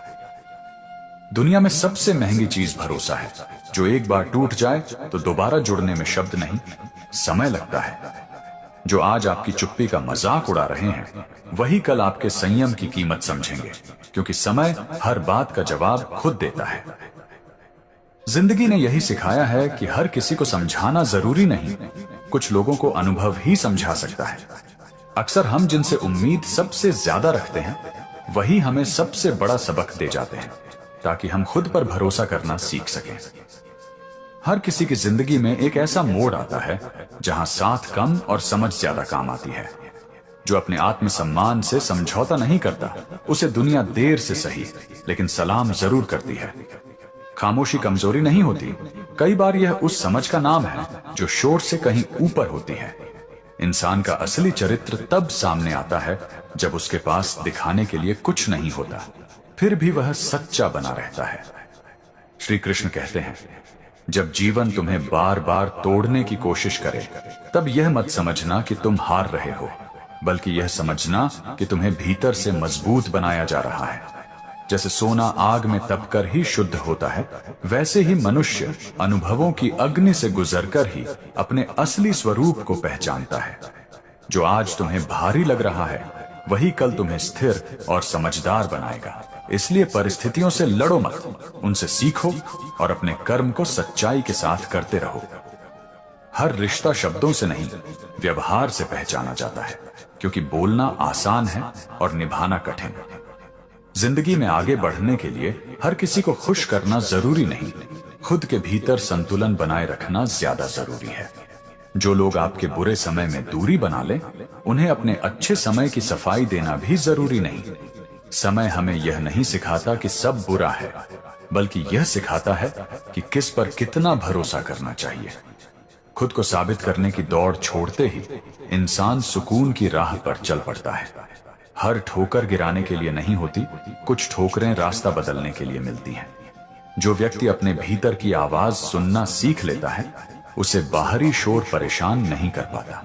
दुनिया में सबसे महंगी चीज भरोसा है। जो एक बार टूट जाए तो दोबारा जुड़ने में शब्द नहीं, समय लगता है। जो आज आपकी चुप्पी का मजाक उड़ा रहे हैं, वही कल आपके संयम की कीमत समझेंगे, क्योंकि समय हर बात का जवाब खुद देता है। जिंदगी ने यही सिखाया है कि हर किसी को समझाना जरूरी नहीं, कुछ लोगों को अनुभव ही समझा सकता है। अक्सर हम जिनसे उम्मीद सबसे ज्यादा रखते हैं, वही हमें सबसे बड़ा सबक दे जाते हैं, ताकि हम खुद पर भरोसा करना सीख सकें। हर किसी की जिंदगी में एक ऐसा मोड़ आता है जहां साथ कम और समझ ज्यादा काम आती है। जो अपने आत्मसम्मान से समझौता नहीं करता, उसे दुनिया देर से सही लेकिन सलाम जरूर करती है। खामोशी कमजोरी नहीं होती, कई बार यह उस समझ का नाम है जो शोर से कहीं ऊपर होती है। इंसान का असली चरित्र तब सामने आता है जब उसके पास दिखाने के लिए कुछ नहीं होता, फिर भी वह सच्चा बना रहता है। श्री कृष्ण कहते हैं, जब जीवन तुम्हें बार बार तोड़ने की कोशिश करे, तब यह मत समझना कि तुम हार रहे हो, बल्कि यह समझना कि तुम्हें भीतर से मजबूत बनाया जा रहा है। जैसे सोना आग में तपकर ही शुद्ध होता है, वैसे ही मनुष्य अनुभवों की अग्नि से गुजरकर ही अपने असली स्वरूप को पहचानता है। जो आज तुम्हें भारी लग रहा है वही कल तुम्हें स्थिर और समझदार बनाएगा। इसलिए परिस्थितियों से लड़ो मत, उनसे सीखो और अपने कर्म को सच्चाई के साथ करते रहो। हर रिश्ता शब्दों से नहीं, व्यवहार से पहचाना जाता है, क्योंकि बोलना आसान है और निभाना कठिन। जिंदगी में आगे बढ़ने के लिए हर किसी को खुश करना जरूरी नहीं, खुद के भीतर संतुलन बनाए रखना ज्यादा जरूरी है। जो लोग आपके बुरे समय में दूरी बना लें, उन्हें अपने अच्छे समय की सफाई देना भी जरूरी नहीं। समय हमें यह नहीं सिखाता कि सब बुरा है, बल्कि यह सिखाता है कि किस पर कितना भरोसा करना चाहिए। खुद को साबित करने की दौड़ छोड़ते ही इंसान सुकून की राह पर चल पड़ता है। हर ठोकर गिराने के लिए नहीं होती, कुछ ठोकरें रास्ता बदलने के लिए मिलती हैं। जो व्यक्ति अपने भीतर की आवाज सुनना सीख लेता है, उसे बाहरी शोर परेशान नहीं कर पाता।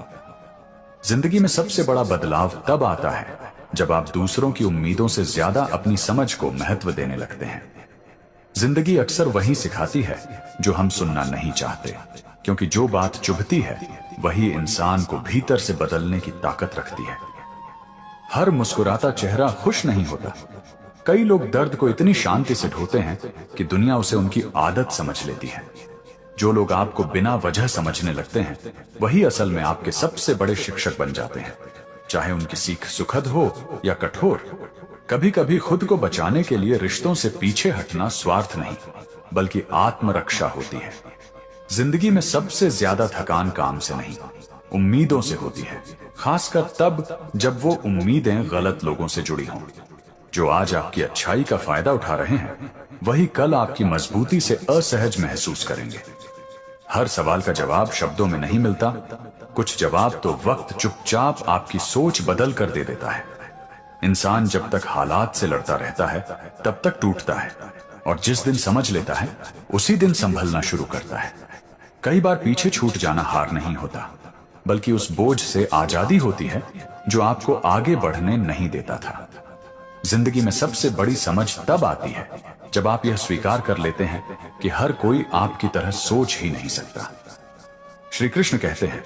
जिंदगी में सबसे बड़ा बदलाव तब आता है जब आप दूसरों की उम्मीदों से ज्यादा अपनी समझ को महत्व देने लगते हैं। जिंदगी अक्सर वही सिखाती है जो हम सुनना नहीं चाहते, क्योंकि जो बात चुभती है वही इंसान को भीतर से बदलने की ताकत रखती है। हर मुस्कुराता चेहरा खुश नहीं होता। कई लोग दर्द को इतनी शांति से ढोते हैं कि दुनिया उसे उनकी आदत समझ लेती है। जो लोग आपको बिना वजह समझने लगते हैं, वही असल में आपके सबसे बड़े शिक्षक बन जाते हैं, चाहे उनकी सीख सुखद हो या कठोर। कभी कभी खुद को बचाने के लिए रिश्तों से पीछे हटना स्वार्थ नहीं, बल्कि आत्मरक्षा होती है। जिंदगी में सबसे ज्यादा थकान काम से नहीं, उम्मीदों से होती है, खासकर तब जब वो उम्मीदें गलत लोगों से जुड़ी हों। जो आज आपकी अच्छाई का फायदा उठा रहे हैं, वही कल आपकी मजबूती से असहज महसूस करेंगे। हर सवाल का जवाब शब्दों में नहीं मिलता, कुछ जवाब तो वक्त चुपचाप आपकी सोच बदल कर दे देता है। इंसान जब तक हालात से लड़ता रहता है, तब तक टूटता है, और जिस दिन समझ लेता है, उसी दिन संभलना शुरू करता है। कई बार पीछे छूट जाना हार नहीं होता, बल्कि उस बोझ से आजादी होती है जो आपको आगे बढ़ने नहीं देता था। जिंदगी में सबसे बड़ी समझ तब आती है जब आप यह स्वीकार कर लेते हैं कि हर कोई आपकी तरह सोच ही नहीं सकता। श्री कृष्ण कहते हैं,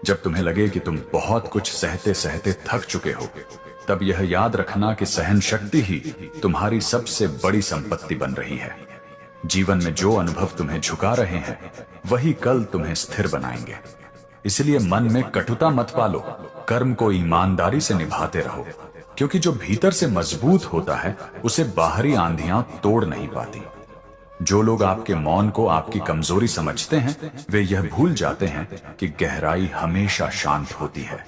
जब तुम्हें लगे कि तुम बहुत कुछ सहते सहते थक चुके हो, तब यह याद रखना कि सहन शक्ति ही तुम्हारी सबसे बड़ी संपत्ति बन रही है। जीवन में जो अनुभव तुम्हें झुका रहे हैं, वही कल तुम्हें स्थिर बनाएंगे। इसलिए मन में कटुता मत पालो, कर्म को ईमानदारी से निभाते रहो, क्योंकि जो भीतर से मजबूत होता है, उसे बाहरी आंधियां तोड़ नहीं पाती। जो लोग आपके मौन को आपकी कमजोरी समझते हैं, वे यह भूल जाते हैं कि गहराई हमेशा शांत होती है।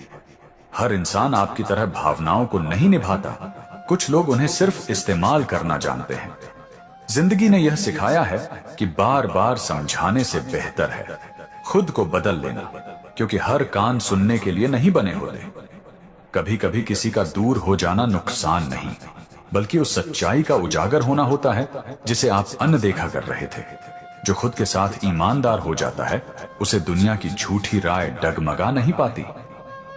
हर इंसान आपकी तरह भावनाओं को नहीं निभाता, कुछ लोग उन्हें सिर्फ इस्तेमाल करना जानते हैं। जिंदगी ने यह सिखाया है कि बार बार समझाने से बेहतर है खुद को बदल लेना, क्योंकि हर कान सुनने के लिए नहीं बने होते। कभी कभी किसी का दूर हो जाना नुकसान नहीं, बल्कि उस सच्चाई का उजागर होना होता है जिसे आप अनदेखा कर रहे थे। जो खुद के साथ ईमानदार हो जाता है, उसे दुनिया की झूठी राय डगमगा नहीं पाती।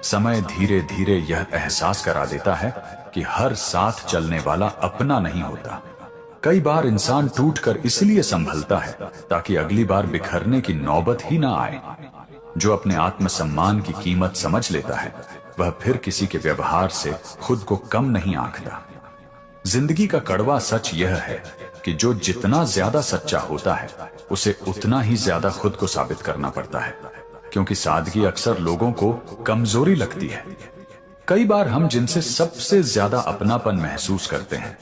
समय धीरे धीरे यह एहसास करा देता है कि हर साथ चलने वाला अपना नहीं होता। कई बार इंसान टूटकर इसलिए संभलता है ताकि अगली बार बिखरने की नौबत ही ना आए। जो अपने आत्मसम्मान की कीमत समझ लेता है, वह फिर किसी के व्यवहार से खुद को कम नहीं आंकता। जिंदगी का कड़वा सच यह है कि जो जितना ज्यादा सच्चा होता है, उसे उतना ही ज्यादा खुद को साबित करना पड़ता है, क्योंकि सादगी अक्सर लोगों को कमजोरी लगती है। कई बार हम जिनसे सबसे ज्यादा अपनापन महसूस करते हैं,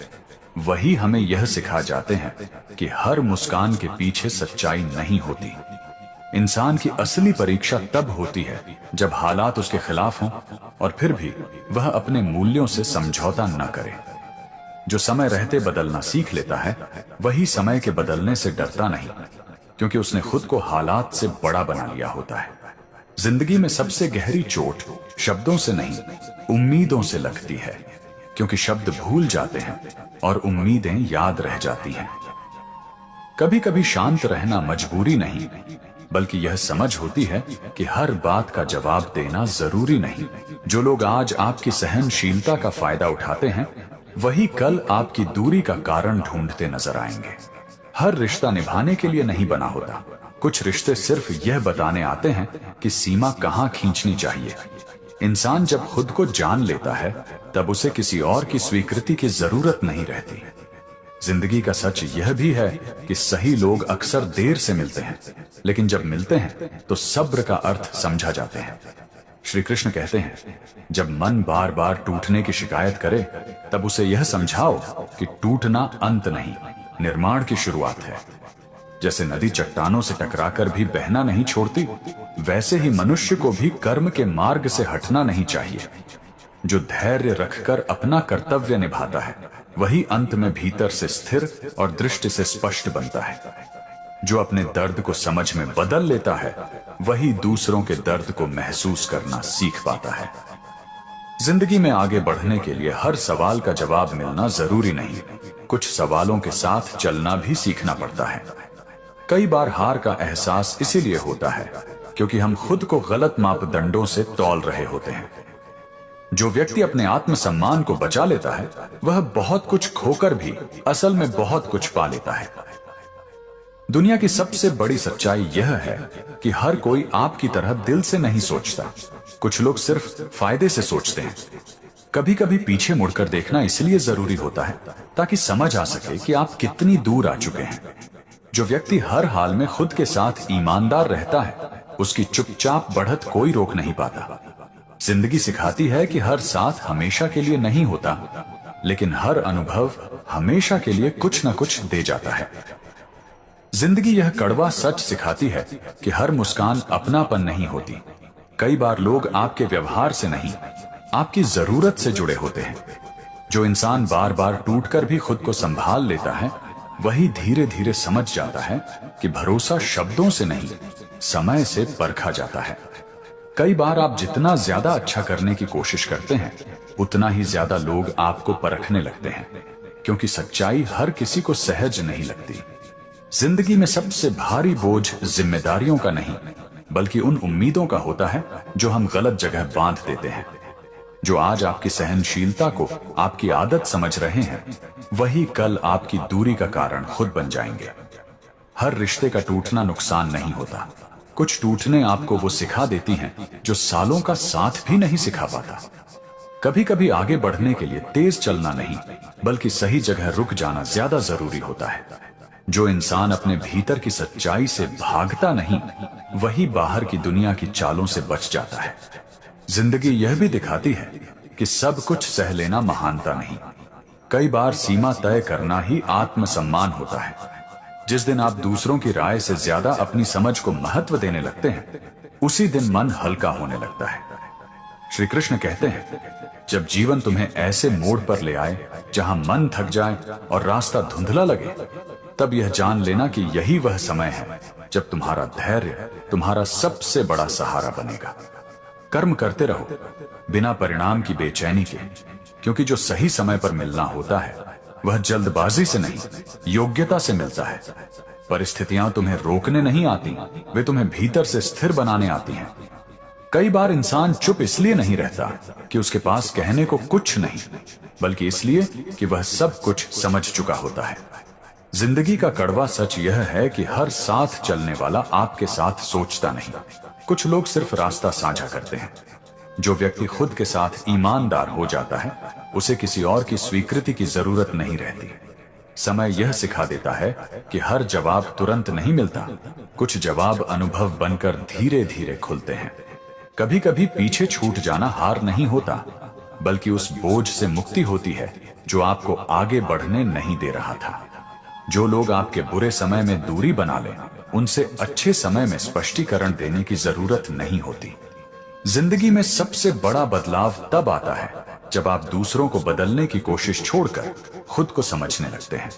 वही हमें यह सिखा जाते हैं कि हर मुस्कान के पीछे सच्चाई नहीं होती। इंसान की असली परीक्षा तब होती है जब हालात उसके खिलाफ हों और फिर भी वह अपने मूल्यों से समझौता न करे। जो समय रहते बदलना सीख लेता है, वही समय के बदलने से डरता नहीं, क्योंकि उसने खुद को हालात से बड़ा बना लिया होता है। जिंदगी में सबसे गहरी चोट शब्दों से नहीं, उम्मीदों से लगती है, क्योंकि शब्द भूल जाते हैं और उम्मीदें याद रह जाती हैं। कभी कभी शांत रहना मजबूरी नहीं, बल्कि यह समझ होती है कि हर बात का जवाब देना जरूरी नहीं। जो लोग आज आपकी सहनशीलता का फायदा उठाते हैं, वही कल आपकी दूरी का कारण ढूंढते नजर आएंगे। हर रिश्ता निभाने के लिए नहीं बना होता। कुछ रिश्ते सिर्फ यह बताने आते हैं कि सीमा कहां खींचनी चाहिए। इंसान जब खुद को जान लेता है तब उसे किसी और की स्वीकृति की जरूरत नहीं रहती। जिंदगी का सच यह भी है कि सही लोग अक्सर देर से मिलते हैं, लेकिन जब मिलते हैं तो सब्र का अर्थ समझा जाते हैं। श्री कृष्ण कहते हैं, जब मन बार बार टूटने की शिकायत करे तब उसे यह समझाओ कि टूटना अंत नहीं, निर्माण की शुरुआत है। जैसे नदी चट्टानों से टकराकर भी बहना नहीं छोड़ती, वैसे ही मनुष्य को भी कर्म के मार्ग से हटना नहीं चाहिए। जो धैर्य रखकर अपना कर्तव्य निभाता है वही अंत में भीतर से स्थिर और दृष्टि से स्पष्ट बनता है। जो अपने दर्द को समझ में बदल लेता है वही दूसरों के दर्द को महसूस करना सीख पाता है। जिंदगी में आगे बढ़ने के लिए हर सवाल का जवाब मिलना जरूरी नहीं, कुछ सवालों के साथ चलना भी सीखना पड़ता है। कई बार हार का एहसास इसीलिए होता है क्योंकि हम खुद को गलत मापदंडों से तौल रहे होते हैं। जो व्यक्ति अपने आत्मसम्मान को बचा लेता है वह बहुत कुछ खोकर भी असल में बहुत कुछ पा लेता है। दुनिया की सबसे बड़ी सच्चाई यह है कि हर कोई आपकी तरह दिल से नहीं सोचता। कुछ लोग सिर्फ फायदे से सोचते हैं। कभी कभी पीछे मुड़कर देखना इसलिए जरूरी होता है ताकि समझ आ सके कि आप कितनी दूर आ चुके हैं। जो व्यक्ति हर हाल में खुद के साथ ईमानदार रहता है उसकी चुपचाप बढ़त कोई रोक नहीं पाता। जिंदगी सिखाती है कि हर साथ हमेशा के लिए नहीं होता, लेकिन हर अनुभव हमेशा के लिए कुछ न कुछ दे जाता है। जिंदगी यह कड़वा सच सिखाती है कि हर मुस्कान अपनापन नहीं होती। कई बार लोग आपके व्यवहार से नहीं, आपकी जरूरत से जुड़े होते हैं। जो इंसान बार बार टूटकर भी खुद को संभाल लेता है वही धीरे धीरे समझ जाता है कि भरोसा शब्दों से नहीं, समय से परखा जाता है। कई बार आप जितना ज्यादा अच्छा करने की कोशिश करते हैं उतना ही ज्यादा लोग आपको परखने लगते हैं, क्योंकि सच्चाई हर किसी को सहज नहीं लगती। जिंदगी में सबसे भारी बोझ जिम्मेदारियों का नहीं बल्कि उन उम्मीदों का होता है जो हम गलत जगह बांध देते हैं। जो आज आपकी सहनशीलता को आपकी आदत समझ रहे हैं वही कल आपकी दूरी का कारण खुद बन जाएंगे। हर रिश्ते का टूटना नुकसान नहीं होता। कुछ टूटने आपको वो सिखा देती हैं जो सालों का साथ भी नहीं सिखा पाता। कभी कभी आगे बढ़ने के लिए तेज चलना नहीं बल्कि सही जगह रुक जाना ज्यादा जरूरी होता है। जो इंसान अपने भीतर की सच्चाई से भागता नहीं वही बाहर की दुनिया की चालों से बच जाता है। जिंदगी यह भी दिखाती है कि सब कुछ सह लेना महानता नहीं, कई बार सीमा तय करना ही आत्मसम्मान होता है। जिस दिन आप दूसरों की राय से ज्यादा अपनी समझ को महत्व देने लगते हैं उसी दिन मन हल्का होने लगता है। श्री कृष्ण कहते हैं, जब जीवन तुम्हें ऐसे मोड़ पर ले आए जहां मन थक जाए और रास्ता धुंधला लगे, तब यह जान लेना कि यही वह समय है जब तुम्हारा धैर्य तुम्हारा सबसे बड़ा सहारा बनेगा। कर्म करते रहो बिना परिणाम की बेचैनी के, क्योंकि जो सही समय पर मिलना होता है वह जल्दबाजी से नहीं, योग्यता से मिलता है। परिस्थितियां तुम्हें रोकने नहीं आती, वे तुम्हें भीतर से स्थिर बनाने आती हैं। कई बार इंसान चुप इसलिए नहीं रहता कि उसके पास कहने को कुछ नहीं, बल्कि इसलिए कि वह सब कुछ समझ चुका होता है। जिंदगी का कड़वा सच यह है कि हर साथ चलने वाला आपके साथ सोचता नहीं। कुछ लोग सिर्फ रास्ता साझा करते हैं। जो व्यक्ति खुद के साथ ईमानदार हो जाता है उसे किसी और की स्वीकृति की जरूरत नहीं रहती। समय यह सिखा देता है कि हर जवाब तुरंत नहीं मिलता, कुछ जवाब अनुभव बनकर धीरे धीरे खुलते हैं। कभी कभी पीछे छूट जाना हार नहीं होता, बल्कि उस बोझ से मुक्ति होती है जो आपको आगे बढ़ने नहीं दे रहा था। जो लोग आपके बुरे समय में दूरी बना लें, उनसे अच्छे समय में स्पष्टीकरण देने की जरूरत नहीं होती। जिंदगी में सबसे बड़ा बदलाव तब आता है जब आप दूसरों को बदलने की कोशिश छोड़कर खुद को समझने लगते हैं।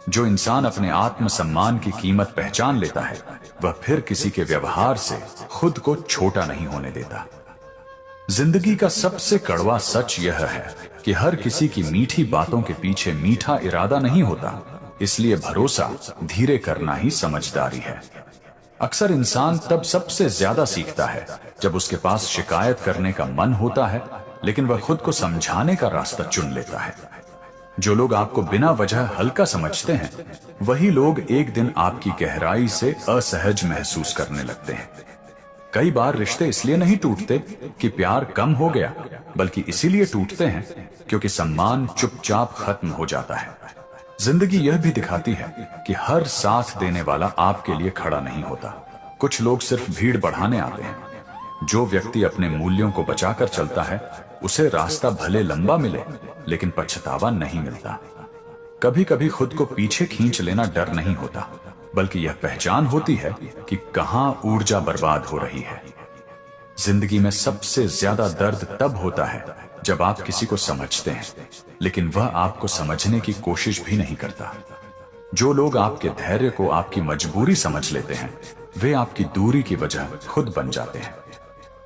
जो इंसान अपने आत्मसम्मान की कीमत पहचान लेता है वह फिर किसी के व्यवहार से खुद को छोटा नहीं होने देता। जिंदगी का सबसे कड़वा सच यह है कि हर किसी की मीठी बातों के पीछे मीठा इरादा नहीं होता, इसलिए भरोसा धीरे करना ही समझदारी है। अक्सर इंसान तब सबसे ज्यादा सीखता है जब उसके पास शिकायत करने का मन होता है, लेकिन वह खुद को समझाने का रास्ता चुन लेता है। जो लोग आपको बिना वजह हल्का समझते हैं वही लोग एक दिन आपकी गहराई से असहज महसूस करने लगते हैं। कई बार रिश्ते इसलिए नहीं टूटते कि प्यार कम हो गया, बल्कि इसीलिए टूटते हैं क्योंकि सम्मान चुपचाप खत्म हो जाता है। जिंदगी यह भी दिखाती है कि हर साथ देने वाला आपके लिए खड़ा नहीं होता। कुछ लोग सिर्फ भीड़ बढ़ाने आते हैं। जो व्यक्ति अपने मूल्यों को बचाकर चलता है उसे रास्ता भले लंबा मिले, लेकिन पछतावा नहीं मिलता। कभी कभी खुद को पीछे खींच लेना डर नहीं होता, बल्कि यह पहचान होती है कि कहां ऊर्जा बर्बाद हो रही है। जिंदगी में सबसे ज्यादा दर्द तब होता है जब आप किसी को समझते हैं, लेकिन वह आपको समझने की कोशिश भी नहीं करता। जो लोग आपके धैर्य को आपकी मजबूरी समझ लेते हैं, वे आपकी दूरी की वजह खुद बन जाते हैं।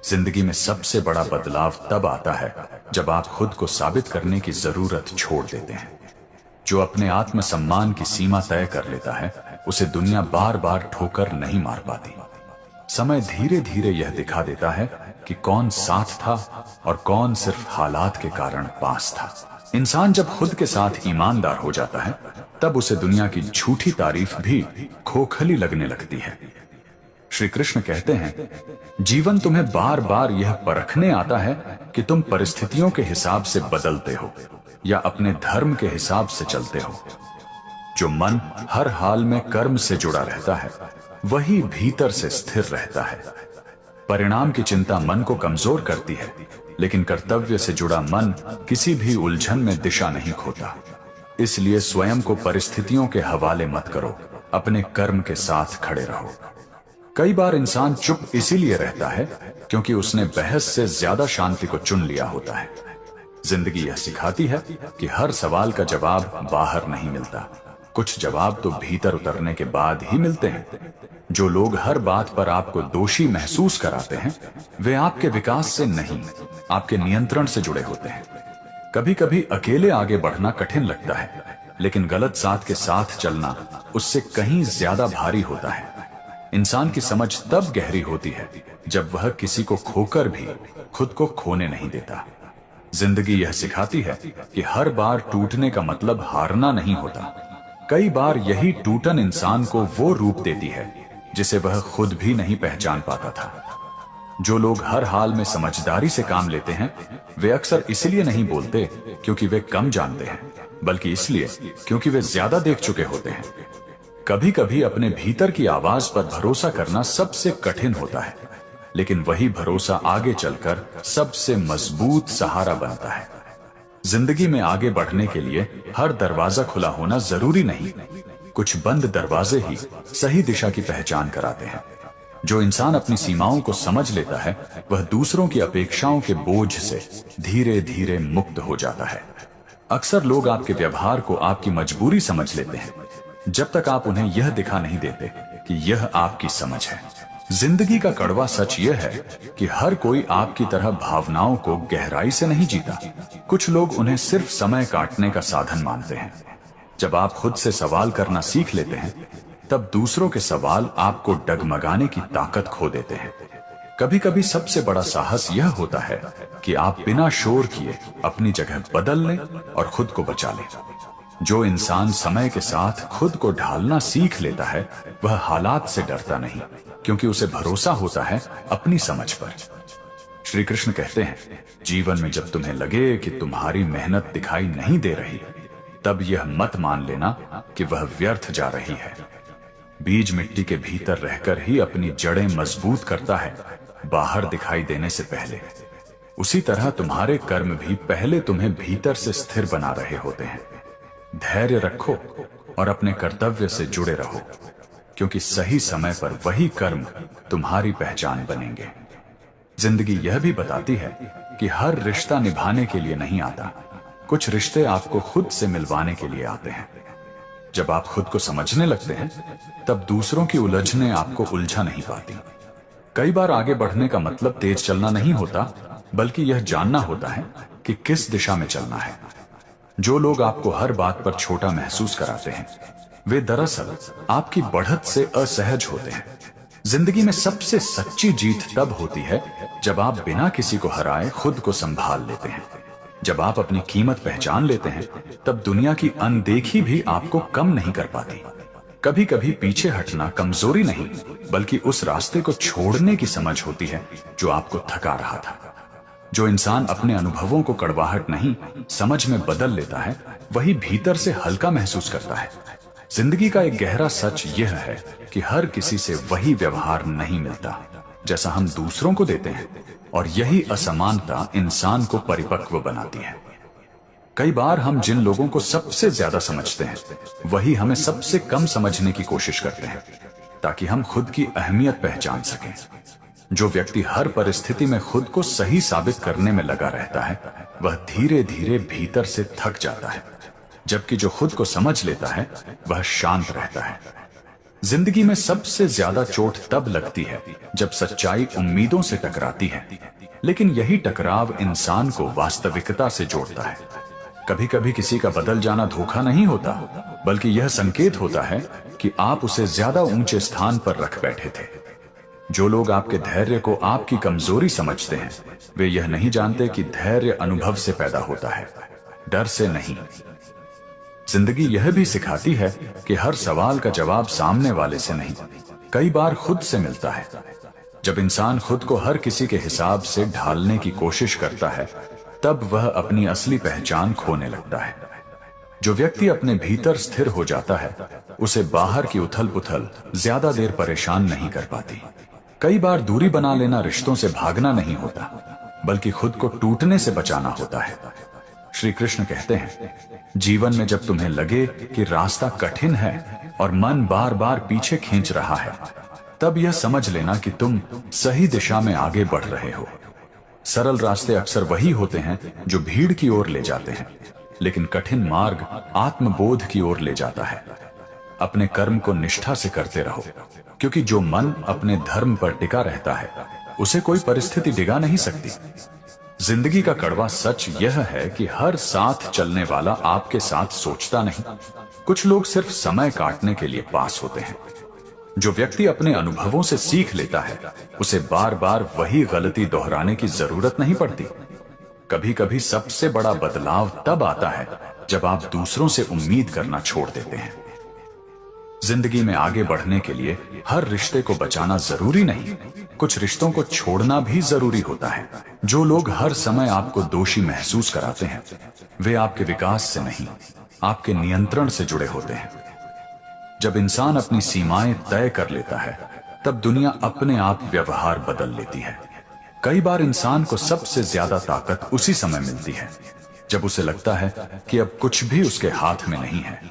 जिंदगी में सबसे बड़ा बदलाव तब आता है जब आप खुद को साबित करने की जरूरत छोड़ देते हैं। जो अपने आत्मसम्मान की सीमा तय कर लेता है, उसे दुनिया बार बार ठोकर नहीं मार पाती। समय धीरे धीरे यह दिखा देता है कि कौन साथ था और कौन सिर्फ हालात के कारण पास था। इंसान जब खुद के साथ ईमानदार हो जाता है, तब उसे दुनिया की झूठी तारीफ भी खोखली लगने लगती है। श्री कृष्ण कहते हैं, जीवन तुम्हें बार बार यह परखने आता है कि तुम परिस्थितियों के हिसाब से बदलते हो या अपने धर्म के हिसाब से चलते हो। जो मन हर हाल में कर्म से जुड़ा रहता है, वही भीतर से स्थिर रहता है। परिणाम की चिंता मन को कमजोर करती है, लेकिन कर्तव्य से जुड़ा मन किसी भी उलझन में दिशा नहीं खोता। इसलिए स्वयं को परिस्थितियों के हवाले मत करो, अपने कर्म के साथ खड़े रहो। कई बार इंसान चुप इसीलिए रहता है क्योंकि उसने बहस से ज्यादा शांति को चुन लिया होता है। जिंदगी यह सिखाती है कि हर सवाल का जवाब बाहर नहीं मिलता, कुछ जवाब तो भीतर उतरने के बाद ही मिलते हैं। जो लोग हर बात पर आपको दोषी महसूस कराते हैं, वे आपके विकास से नहीं, आपके नियंत्रण से जुड़े होते हैं। कभी कभी अकेले आगे बढ़ना कठिन लगता है, लेकिन गलत साथ के साथ चलना उससे कहीं ज्यादा भारी होता है। इंसान की समझ तब गहरी होती है जब वह किसी को खोकर भी खुद को खोने नहीं देता। जिंदगी यह सिखाती है कि हर बार टूटने का मतलब हारना नहीं होता। कई बार यही टूटन इंसान को वो रूप देती है जिसे वह खुद भी नहीं पहचान पाता था। जो लोग हर हाल में समझदारी से काम लेते हैं, वे अक्सर इसलिए नहीं बोलते क्योंकि वे कम जानते हैं, बल्कि इसलिए क्योंकि वे ज्यादा देख चुके होते हैं। कभी कभी अपने भीतर की आवाज पर भरोसा करना सबसे कठिन होता है, लेकिन वही भरोसा आगे चलकर सबसे मजबूत सहारा बनता है। जिंदगी में आगे बढ़ने के लिए हर दरवाजा खुला होना जरूरी नहीं, कुछ बंद दरवाजे ही सही दिशा की पहचान कराते हैं। जो इंसान अपनी सीमाओं को समझ लेता है, वह दूसरों की अपेक्षाओं के बोझ से धीरे धीरे मुक्त हो जाता है। अक्सर लोग आपके व्यवहार को आपकी मजबूरी समझ लेते हैं, जब तक आप उन्हें यह दिखा नहीं देते कि यह आपकी समझ है। जिंदगी का कड़वा सच यह है कि हर कोई आपकी तरह भावनाओं को गहराई से नहीं जीता। कुछ लोग उन्हें सिर्फ समय काटने का साधन मानते हैं। जब आप खुद से सवाल करना सीख लेते हैं, तब दूसरों के सवाल आपको डगमगाने की ताकत खो देते हैं। कभी कभी सबसे बड़ा साहस यह होता है कि आप बिना शोर किए अपनी जगह बदल लें और खुद को बचा लें। जो इंसान समय के साथ खुद को ढालना सीख लेता है, वह हालात से डरता नहीं, क्योंकि उसे भरोसा होता है अपनी समझ पर। श्री कृष्ण कहते हैं, जीवन में जब तुम्हें लगे कि तुम्हारी मेहनत दिखाई नहीं दे रही, तब यह मत मान लेना कि वह व्यर्थ जा रही है। बीज मिट्टी के भीतर रहकर ही अपनी जड़ें मजबूत करता है, बाहर दिखाई देने से पहले। उसी तरह तुम्हारे कर्म भी पहले तुम्हें भीतर से स्थिर बना रहे होते हैं। धैर्य रखो और अपने कर्तव्य से जुड़े रहो, क्योंकि सही समय पर वही कर्म तुम्हारी पहचान बनेंगे। जिंदगी यह भी बताती है कि हर रिश्ता निभाने के लिए नहीं आता, कुछ रिश्ते आपको खुद से मिलवाने के लिए आते हैं। जब आप खुद को समझने लगते हैं, तब दूसरों की उलझने आपको उलझा नहीं पाती। कई बार आगे बढ़ने का मतलब तेज चलना नहीं होता, बल्कि यह जानना होता है कि किस दिशा में चलना है। जो लोग आपको हर बात पर छोटा महसूस कराते हैं, वे दरअसल आपकी बढ़त से असहज होते हैं। जिंदगी में सबसे सच्ची जीत तब होती है जब आप बिना किसी को हराए खुद को संभाल लेते हैं। जब आप अपनी कीमत पहचान लेते हैं, तब दुनिया की अनदेखी भी आपको कम नहीं कर पाती। कभी कभी पीछे हटना कमजोरी नहीं, बल्कि उस रास्ते को छोड़ने की समझ होती है जो आपको थका रहा था। जो इंसान अपने अनुभवों को कड़वाहट नहीं, समझ में बदल लेता है, वही भीतर से हल्का महसूस करता है। जिंदगी का एक गहरा सच यह है कि हर किसी से वही व्यवहार नहीं मिलता जैसा हम दूसरों को देते हैं, और यही असमानता इंसान को परिपक्व बनाती है। कई बार हम जिन लोगों को सबसे ज्यादा समझते हैं, वही हमें सबसे कम समझने की कोशिश करते हैं, ताकि हम खुद की अहमियत पहचान सकें। जो व्यक्ति हर परिस्थिति में खुद को सही साबित करने में लगा रहता है, वह धीरे धीरे भीतर से थक जाता है, जबकि जो खुद को समझ लेता है वह शांत रहता है। जिंदगी में सबसे ज्यादा चोट तब लगती है जब सच्चाई उम्मीदों से टकराती है, लेकिन यही टकराव इंसान को वास्तविकता से जोड़ता है। कभी कभी किसी का बदल जाना धोखा नहीं होता, बल्कि यह संकेत होता है कि आप उसे ज्यादा ऊंचे स्थान पर रख बैठे थे। जो लोग आपके धैर्य को आपकी कमजोरी समझते हैं, वे यह नहीं जानते कि धैर्य अनुभव से पैदा होता है, डर से नहीं। जिंदगी यह भी सिखाती है कि हर सवाल का जवाब सामने वाले से नहीं, कई बार खुद से मिलता है। जब इंसान खुद को हर किसी के हिसाब से ढालने की कोशिश करता है, तब वह अपनी असली पहचान खोने लगता है। जो व्यक्ति अपने भीतर स्थिर हो जाता है, उसे बाहर की उथल पुथल ज्यादा देर परेशान नहीं कर पाती। कई बार दूरी बना लेना रिश्तों से भागना नहीं होता, बल्कि खुद को टूटने से बचाना होता है। श्री कृष्ण कहते हैं, जीवन में जब तुम्हें लगे कि रास्ता कठिन है और मन बार बार पीछे खींच रहा है, तब यह समझ लेना कि तुम सही दिशा में आगे बढ़ रहे हो। सरल रास्ते अक्सर वही होते हैं जो भीड़ की ओर ले जाते हैं, लेकिन कठिन मार्ग आत्मबोध की ओर ले जाता है। अपने कर्म को निष्ठा से करते रहो, क्योंकि जो मन अपने धर्म पर टिका रहता है, उसे कोई परिस्थिति डिगा नहीं सकती। जिंदगी का कड़वा सच यह है कि हर साथ चलने वाला आपके साथ सोचता नहीं। कुछ लोग सिर्फ समय काटने के लिए पास होते हैं। जो व्यक्ति अपने अनुभवों से सीख लेता है, उसे बार बार वही गलती दोहराने की जरूरत नहीं पड़ती। कभी कभी सबसे बड़ा बदलाव तब आता है जब आप दूसरों से उम्मीद करना छोड़ देते हैं। जिंदगी में आगे बढ़ने के लिए हर रिश्ते को बचाना जरूरी नहीं, कुछ रिश्तों को छोड़ना भी जरूरी होता है। जो लोग हर समय आपको दोषी महसूस कराते हैं, वे आपके विकास से नहीं, आपके नियंत्रण से जुड़े होते हैं। जब इंसान अपनी सीमाएं तय कर लेता है, तब दुनिया अपने आप व्यवहार बदल लेती है। कई बार इंसान को सबसे ज्यादा ताकत उसी समय मिलती है जब उसे लगता है कि अब कुछ भी उसके हाथ में नहीं है।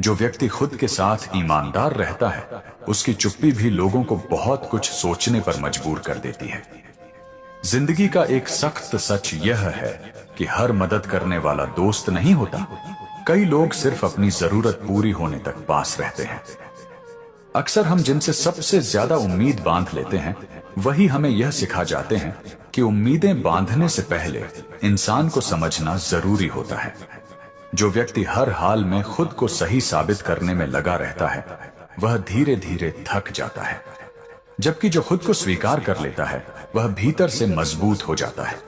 जो व्यक्ति खुद के साथ ईमानदार रहता है, उसकी चुप्पी भी लोगों को बहुत कुछ सोचने पर मजबूर कर देती है। जिंदगी का एक सख्त सच यह है कि हर मदद करने वाला दोस्त नहीं होता। कई लोग सिर्फ अपनी जरूरत पूरी होने तक पास रहते हैं। अक्सर हम जिनसे सबसे ज्यादा उम्मीद बांध लेते हैं, वही हमें यह सिखा जाते हैं कि उम्मीदें बांधने से पहले इंसान को समझना जरूरी होता है। जो व्यक्ति हर हाल में खुद को सही साबित करने में लगा रहता है, वह धीरे धीरे थक जाता है, जबकि जो खुद को स्वीकार कर लेता है, वह भीतर से मजबूत हो जाता है।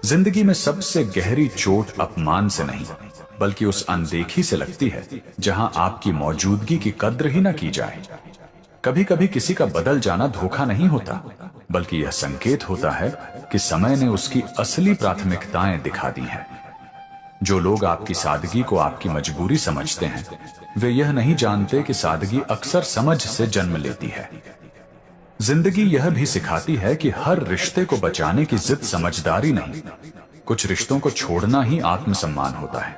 जिंदगी में सबसे गहरी चोट अपमान से नहीं, बल्कि उस अनदेखी से लगती है जहां आपकी मौजूदगी की कद्र ही न की जाए। कभी कभी किसी का बदल जाना धोखा नहीं होता, बल्कि यह संकेत होता है कि समय ने उसकी असली प्राथमिकताएं दिखा दी हैं। जो लोग आपकी सादगी को आपकी मजबूरी समझते हैं, वे यह नहीं जानते कि सादगी अक्सर समझ से जन्म लेती है। जिंदगी यह भी सिखाती है कि हर रिश्ते को बचाने की जिद समझदारी नहीं, कुछ रिश्तों को छोड़ना ही आत्मसम्मान होता है।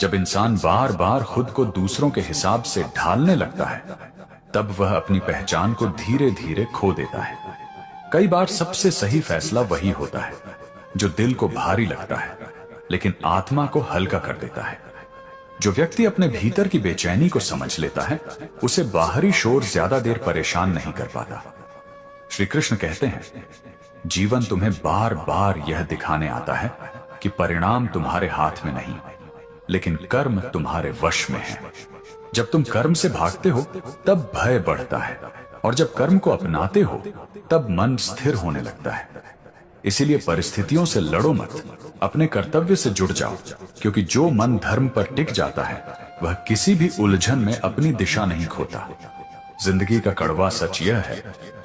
जब इंसान बार बार खुद को दूसरों के हिसाब से ढालने लगता है, तब वह अपनी पहचान को धीरे धीरे खो देता है। कई बार सबसे सही फैसला वही होता है जो दिल को भारी लगता है, लेकिन आत्मा को हल्का कर देता है। जो व्यक्ति अपने भीतर की बेचैनी को समझ लेता है, उसे बाहरी शोर ज्यादा देर परेशान नहीं कर पाता। श्री कृष्ण कहते हैं, जीवन तुम्हें बार बार यह दिखाने आता है कि परिणाम तुम्हारे हाथ में नहीं, लेकिन कर्म तुम्हारे वश में है। जब तुम कर्म से भागते हो, तब भय बढ़ता है, और जब कर्म को अपनाते हो, तब मन स्थिर होने लगता है। इसीलिए परिस्थितियों से लड़ो मत, अपने कर्तव्य से जुड़ जाओ, क्योंकि जो मन धर्म पर टिक जाता है, वह किसी भी उलझन में अपनी दिशा नहीं खोता। जिंदगी का कड़वा सच यह है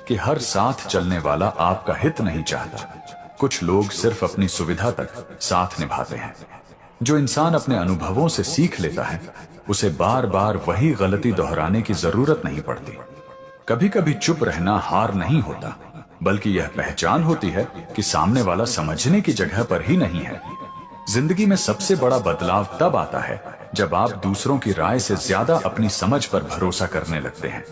कि हर साथ चलने वाला आपका हित नहीं चाहता। कुछ लोग सिर्फ अपनी सुविधा तक साथ निभाते हैं। जो इंसान अपने अनुभवों से सीख लेता है, उसे बार बार वही गलती दोहराने की जरूरत नहीं पड़ती। कभी कभी चुप रहना हार नहीं होता, बल्कि यह पहचान होती है कि सामने वाला समझने की जगह पर ही नहीं है। जिंदगी में सबसे बड़ा बदलाव तब आता है जब आप दूसरों की राय से ज्यादा अपनी समझ पर भरोसा करने लगते हैं।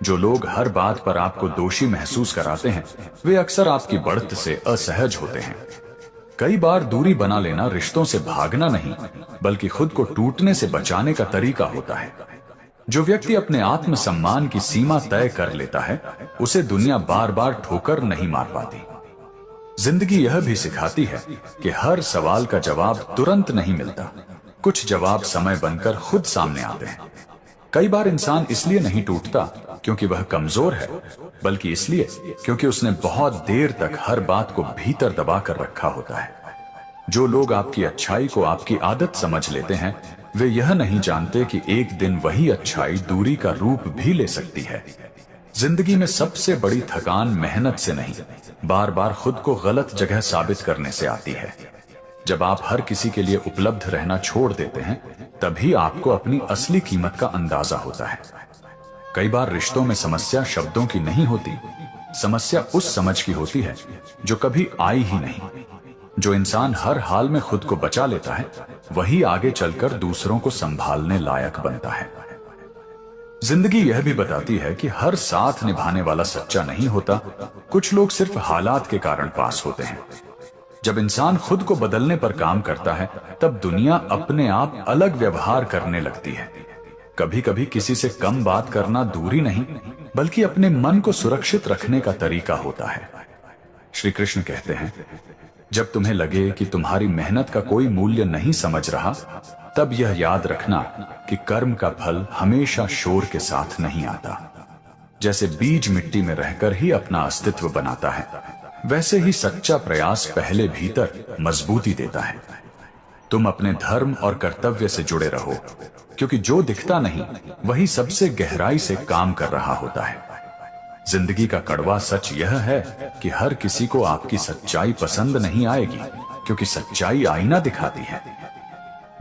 जो लोग हर बात पर आपको दोषी महसूस कराते हैं, वे अक्सर आपकी बढ़त से असहज होते हैं। कई बार दूरी बना लेना रिश्तों से भागना नहीं, बल्कि खुद को टूटने से बचाने का तरीका होता है। जो व्यक्ति अपने आत्मसम्मान की सीमा तय कर लेता है, उसे दुनिया बार बार ठोकर नहीं मार पाती। जिंदगी यह भी सिखाती है कि हर सवाल का जवाब तुरंत नहीं मिलता। कुछ जवाब समय बनकर खुद सामने आते हैं। कई बार इंसान इसलिए नहीं टूटता क्योंकि वह कमजोर है, बल्कि इसलिए क्योंकि उसने बहुत देर तक हर बात को भीतर दबा कर रखा होता है। जो लोग आपकी अच्छाई को आपकी आदत समझ लेते हैं, वे यह नहीं जानते कि एक दिन वही अच्छाई दूरी का रूप भी ले सकती है। जिंदगी में सबसे बड़ी थकान मेहनत से नहीं, बार बार खुद को गलत जगह साबित करने से आती है। जब आप हर किसी के लिए उपलब्ध रहना छोड़ देते हैं, तभी आपको अपनी असली कीमत का अंदाजा होता है। कई बार रिश्तों में समस्या शब्दों की नहीं होती, समस्या उस समझ की होती है जो कभी आई ही नहीं। जो इंसान हर हाल में खुद को बचा लेता है, वही आगे चलकर दूसरों को संभालने लायक बनता है। जिंदगी यह भी बताती है कि हर साथ निभाने वाला सच्चा नहीं होता। कुछ लोग सिर्फ हालात के कारण पास होते हैं। जब इंसान खुद को बदलने पर काम करता है, तब दुनिया अपने आप अलग व्यवहार करने लगती है। कभी कभी किसी से कम बात करना दूरी नहीं, बल्कि अपने मन को सुरक्षित रखने का तरीका होता है। श्री कृष्ण कहते हैं, जब तुम्हें लगे कि तुम्हारी मेहनत का कोई मूल्य नहीं समझ रहा, तब यह याद रखना कि कर्म का फल हमेशा शोर के साथ नहीं आता। जैसे बीज मिट्टी में रहकर ही अपना अस्तित्व बनाता है, वैसे ही सच्चा प्रयास पहले भीतर मजबूती देता है। तुम अपने धर्म और कर्तव्य से जुड़े रहो, क्योंकि जो दिखता नहीं, वही सबसे गहराई से काम कर रहा होता है। जिंदगी का कड़वा सच यह है कि हर किसी को आपकी सच्चाई पसंद नहीं आएगी, क्योंकि सच्चाई आईना दिखाती है।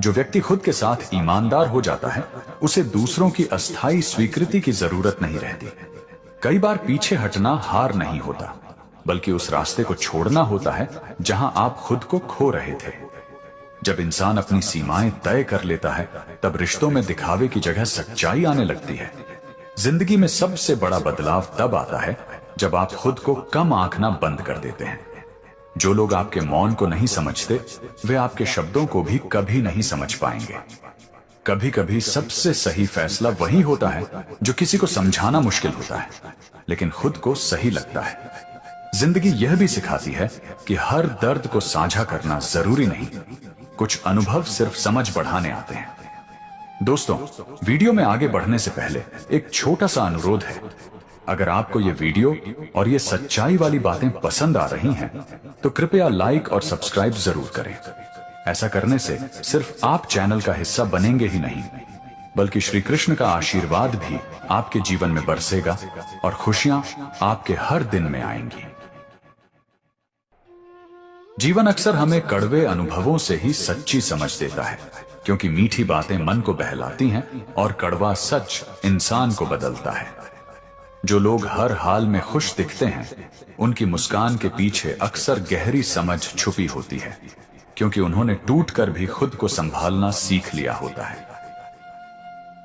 जो व्यक्ति खुद के साथ ईमानदार हो जाता है, उसे दूसरों की अस्थायी स्वीकृति की जरूरत नहीं रहती। कई बार पीछे हटना हार नहीं होता, बल्कि उस रास्ते को छोड़ना होता है जहां आप खुद को खो रहे थे। जब इंसान अपनी सीमाएं तय कर लेता है, तब रिश्तों में दिखावे की जगह सच्चाई आने लगती है। जिंदगी में सबसे बड़ा बदलाव तब आता है जब आप खुद को कम आंकना बंद कर देते हैं। जो लोग आपके मौन को नहीं समझते, वे आपके शब्दों को भी कभी नहीं समझ पाएंगे। कभी कभी सबसे सही फैसला वही होता है जो किसी को समझाना मुश्किल होता है, लेकिन खुद को सही लगता है। जिंदगी यह भी सिखाती है कि हर दर्द को साझा करना जरूरी नहीं। कुछ अनुभव सिर्फ समझ बढ़ाने आते हैं। दोस्तों, वीडियो में आगे बढ़ने से पहले एक छोटा सा अनुरोध है। अगर आपको ये वीडियो और ये सच्चाई वाली बातें पसंद आ रही हैं, तो कृपया लाइक और सब्सक्राइब जरूर करें। ऐसा करने से सिर्फ आप चैनल का हिस्सा बनेंगे ही नहीं, बल्कि श्री कृष्ण का आशीर्वाद भी आपके जीवन में बरसेगा और खुशियां आपके हर दिन में आएंगी। जीवन अक्सर हमें कड़वे अनुभवों से ही सच्ची समझ देता है, क्योंकि मीठी बातें मन को बहलाती हैं और कड़वा सच इंसान को बदलता है। जो लोग हर हाल में खुश दिखते हैं, उनकी मुस्कान के पीछे अक्सर गहरी समझ छुपी होती है, क्योंकि उन्होंने टूटकर भी खुद को संभालना सीख लिया होता है।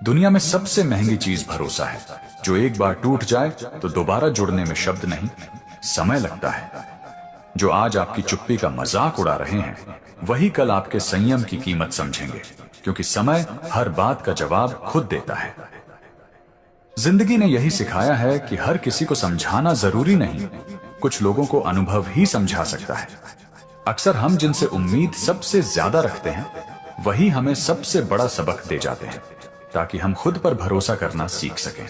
दुनिया में सबसे महंगी चीज भरोसा है। जो एक बार टूट जाए तो दोबारा जुड़ने में शब्द नहीं, समय लगता है। जो आज आपकी चुप्पी का मजाक उड़ा रहे हैं, वही कल आपके संयम की कीमत समझेंगे, क्योंकि समय हर बात का जवाब खुद देता है। जिंदगी ने यही सिखाया है कि हर किसी को समझाना जरूरी नहीं, कुछ लोगों को अनुभव ही समझा सकता है। अक्सर हम जिनसे उम्मीद सबसे ज्यादा रखते हैं, वही हमें सबसे बड़ा सबक दे जाते हैं, ताकि हम खुद पर भरोसा करना सीख सकें।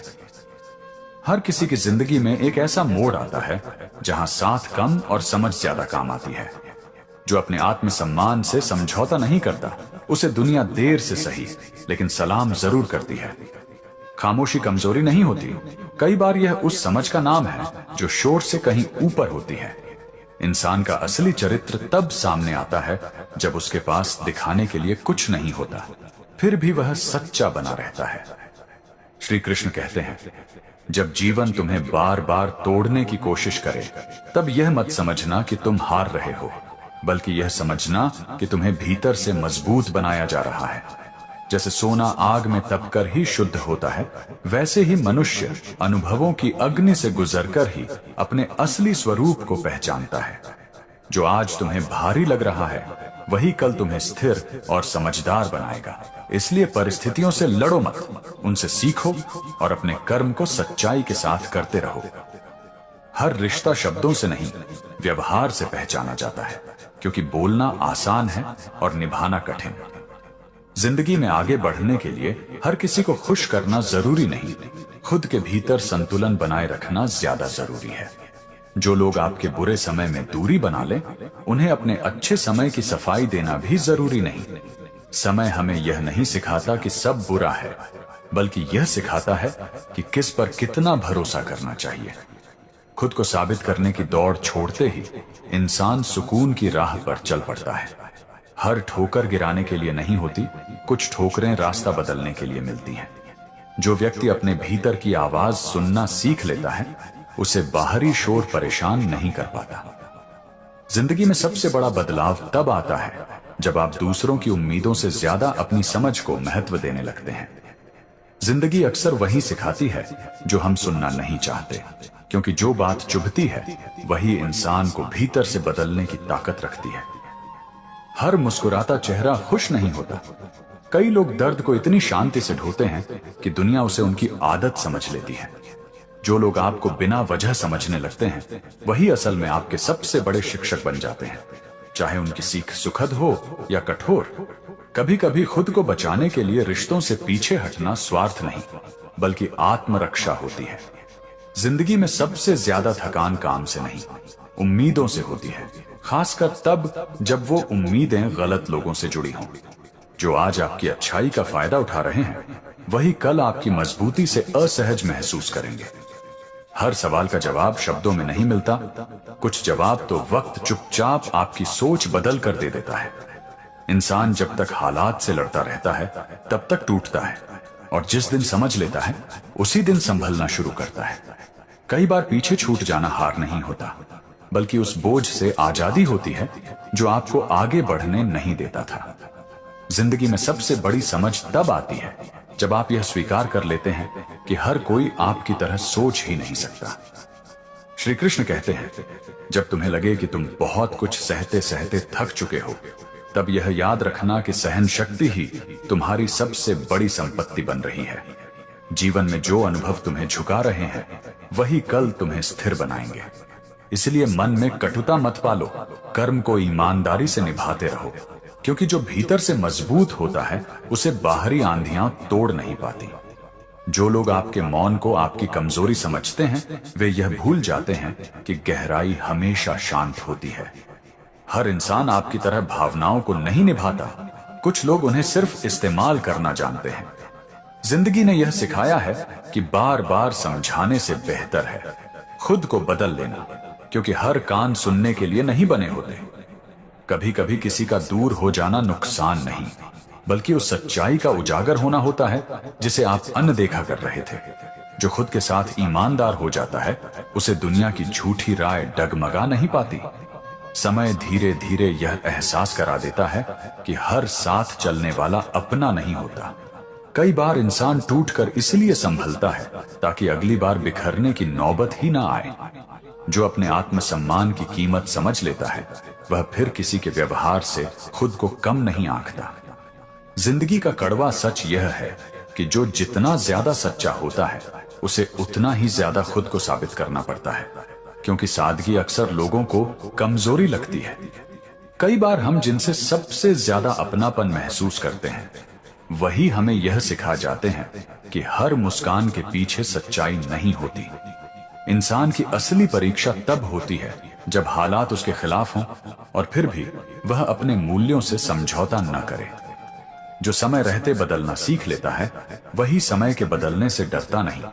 हर किसी की जिंदगी में एक ऐसा मोड़ आता है जहां साथ कम और समझ ज्यादा काम आती है। जो अपने आत्मसम्मान से समझौता नहीं करता, उसे दुनिया देर से सही लेकिन सलाम जरूर करती है। खामोशी कमजोरी नहीं होती, कई बार यह उस समझ का नाम है जो शोर से कहीं ऊपर होती है। इंसान का असली चरित्र तब सामने आता है जब उसके पास दिखाने के लिए कुछ नहीं होता, फिर भी वह सच्चा बना रहता है। श्री कृष्ण कहते हैं, जब जीवन तुम्हें बार बार तोड़ने की कोशिश करे, तब यह मत समझना कि तुम हार रहे हो, बल्कि यह समझना कि तुम्हें भीतर से मजबूत बनाया जा रहा है। जैसे सोना आग में तपकर ही शुद्ध होता है, वैसे ही मनुष्य अनुभवों की अग्नि से गुजरकर ही अपने असली स्वरूप को पहचानता है। जो आज तुम्हें भारी लग रहा है, वही कल तुम्हें स्थिर और समझदार बनाएगा। इसलिए परिस्थितियों से लड़ो मत, उनसे सीखो और अपने कर्म को सच्चाई के साथ करते रहो। हर रिश्ता शब्दों से नहीं, व्यवहार से पहचाना जाता है, क्योंकि बोलना आसान है और निभाना कठिन। जिंदगी में आगे बढ़ने के लिए हर किसी को खुश करना जरूरी नहीं, खुद के भीतर संतुलन बनाए रखना ज्यादा जरूरी है। जो लोग आपके बुरे समय में दूरी बना लें, उन्हें अपने अच्छे समय की सफाई देना भी जरूरी नहीं। समय हमें यह नहीं सिखाता कि सब बुरा है, बल्कि यह सिखाता है कि किस पर कितना भरोसा करना चाहिए। खुद को साबित करने की दौड़ छोड़ते ही इंसान सुकून की राह पर चल पड़ता है। हर ठोकर गिराने के लिए नहीं होती, कुछ ठोकरें रास्ता बदलने के लिए मिलती हैं। जो व्यक्ति अपने भीतर की आवाज सुनना सीख लेता है, उसे बाहरी शोर परेशान नहीं कर पाता। जिंदगी में सबसे बड़ा बदलाव तब आता है जब आप दूसरों की उम्मीदों से ज्यादा अपनी समझ को महत्व देने लगते हैं। जिंदगी अक्सर वही सिखाती है जो हम सुनना नहीं चाहते, क्योंकि जो बात चुभती है वही इंसान को भीतर से बदलने की ताकत रखती है। हर मुस्कुराता चेहरा खुश नहीं होता। कई लोग दर्द को इतनी शांति से ढोते हैं कि दुनिया उसे उनकी आदत समझ लेती है। जो लोग आपको बिना वजह समझने लगते हैं, वही असल में आपके सबसे बड़े शिक्षक बन जाते हैं, चाहे उनकी सीख सुखद हो या कठोर। कभी कभी खुद को बचाने के लिए रिश्तों से पीछे हटना स्वार्थ नहीं, बल्कि आत्मरक्षा होती है। जिंदगी में सबसे ज्यादा थकान काम से नहीं, उम्मीदों से होती है, खासकर तब जब वो उम्मीदें गलत लोगों से जुड़ी हों। जो आज आपकी अच्छाई का फायदा उठा रहे हैं, वही कल आपकी मजबूती से असहज महसूस करेंगे। हर सवाल का जवाब शब्दों में नहीं मिलता, कुछ जवाब तो वक्त चुपचाप आपकी सोच बदल कर दे देता है। इंसान जब तक हालात से लड़ता रहता है, तब तक टूटता है, और जिस दिन समझ लेता है, उसी दिन संभलना शुरू करता है। कई बार पीछे छूट जाना हार नहीं होता, बल्कि उस बोझ से आजादी होती है जो आपको आगे बढ़ने नहीं देता था। जिंदगी में सबसे बड़ी समझ तब आती है जब आप यह स्वीकार कर लेते हैं कि हर कोई आपकी तरह सोच ही नहीं सकता। श्री कृष्ण कहते हैं, जब तुम्हें लगे कि तुम बहुत कुछ सहते सहते थक चुके हो, तब यह याद रखना कि सहन शक्ति ही तुम्हारी सबसे बड़ी संपत्ति बन रही है। जीवन में जो अनुभव तुम्हें झुका रहे हैं, वही कल तुम्हें स्थिर बनाएंगे। इसलिए मन में कटुता मत पालो, कर्म को ईमानदारी से निभाते रहो, क्योंकि जो भीतर से मजबूत होता है, उसे बाहरी आंधियां तोड़ नहीं पाती। जो लोग आपके मौन को आपकी कमजोरी समझते हैं, वे यह भूल जाते हैं कि गहराई हमेशा शांत होती है। हर इंसान आपकी तरह भावनाओं को नहीं निभाता, कुछ लोग उन्हें सिर्फ इस्तेमाल करना जानते हैं। जिंदगी ने यह सिखाया है कि बार बार समझाने से बेहतर है खुद को बदल लेना, क्योंकि हर कान सुनने के लिए नहीं बने होते। कभी कभी किसी का दूर हो जाना नुकसान नहीं, बल्कि उस सच्चाई का उजागर होना होता है जिसे आप अनदेखा कर रहे थे। जो खुद के साथ ईमानदार हो जाता है, उसे दुनिया की झूठी राय डगमगा नहीं पाती। समय धीरे धीरे यह एहसास करा देता है कि हर साथ चलने वाला अपना नहीं होता। कई बार इंसान टूटकर इसलिए संभलता है ताकि अगली बार बिखरने की नौबत ही ना आए। जो अपने आत्मसम्मान की कीमत समझ लेता है, वह फिर किसी के व्यवहार से खुद को कम नहीं आंकता। जिंदगी का कड़वा सच यह है कि जो जितना ज्यादा सच्चा होता है, उसे उतना ही ज्यादा खुद को साबित करना पड़ता है, क्योंकि सादगी अक्सर लोगों को कमजोरी लगती है। कई बार हम जिनसे सबसे ज्यादा अपनापन महसूस करते हैं, वही हमें यह सिखा जाते हैं कि हर मुस्कान के पीछे सच्चाई नहीं होती। इंसान की असली परीक्षा तब होती है जब हालात उसके खिलाफ हों और फिर भी वह अपने मूल्यों से समझौता न करे। जो समय रहते बदलना सीख लेता है वही समय के बदलने से डरता नहीं।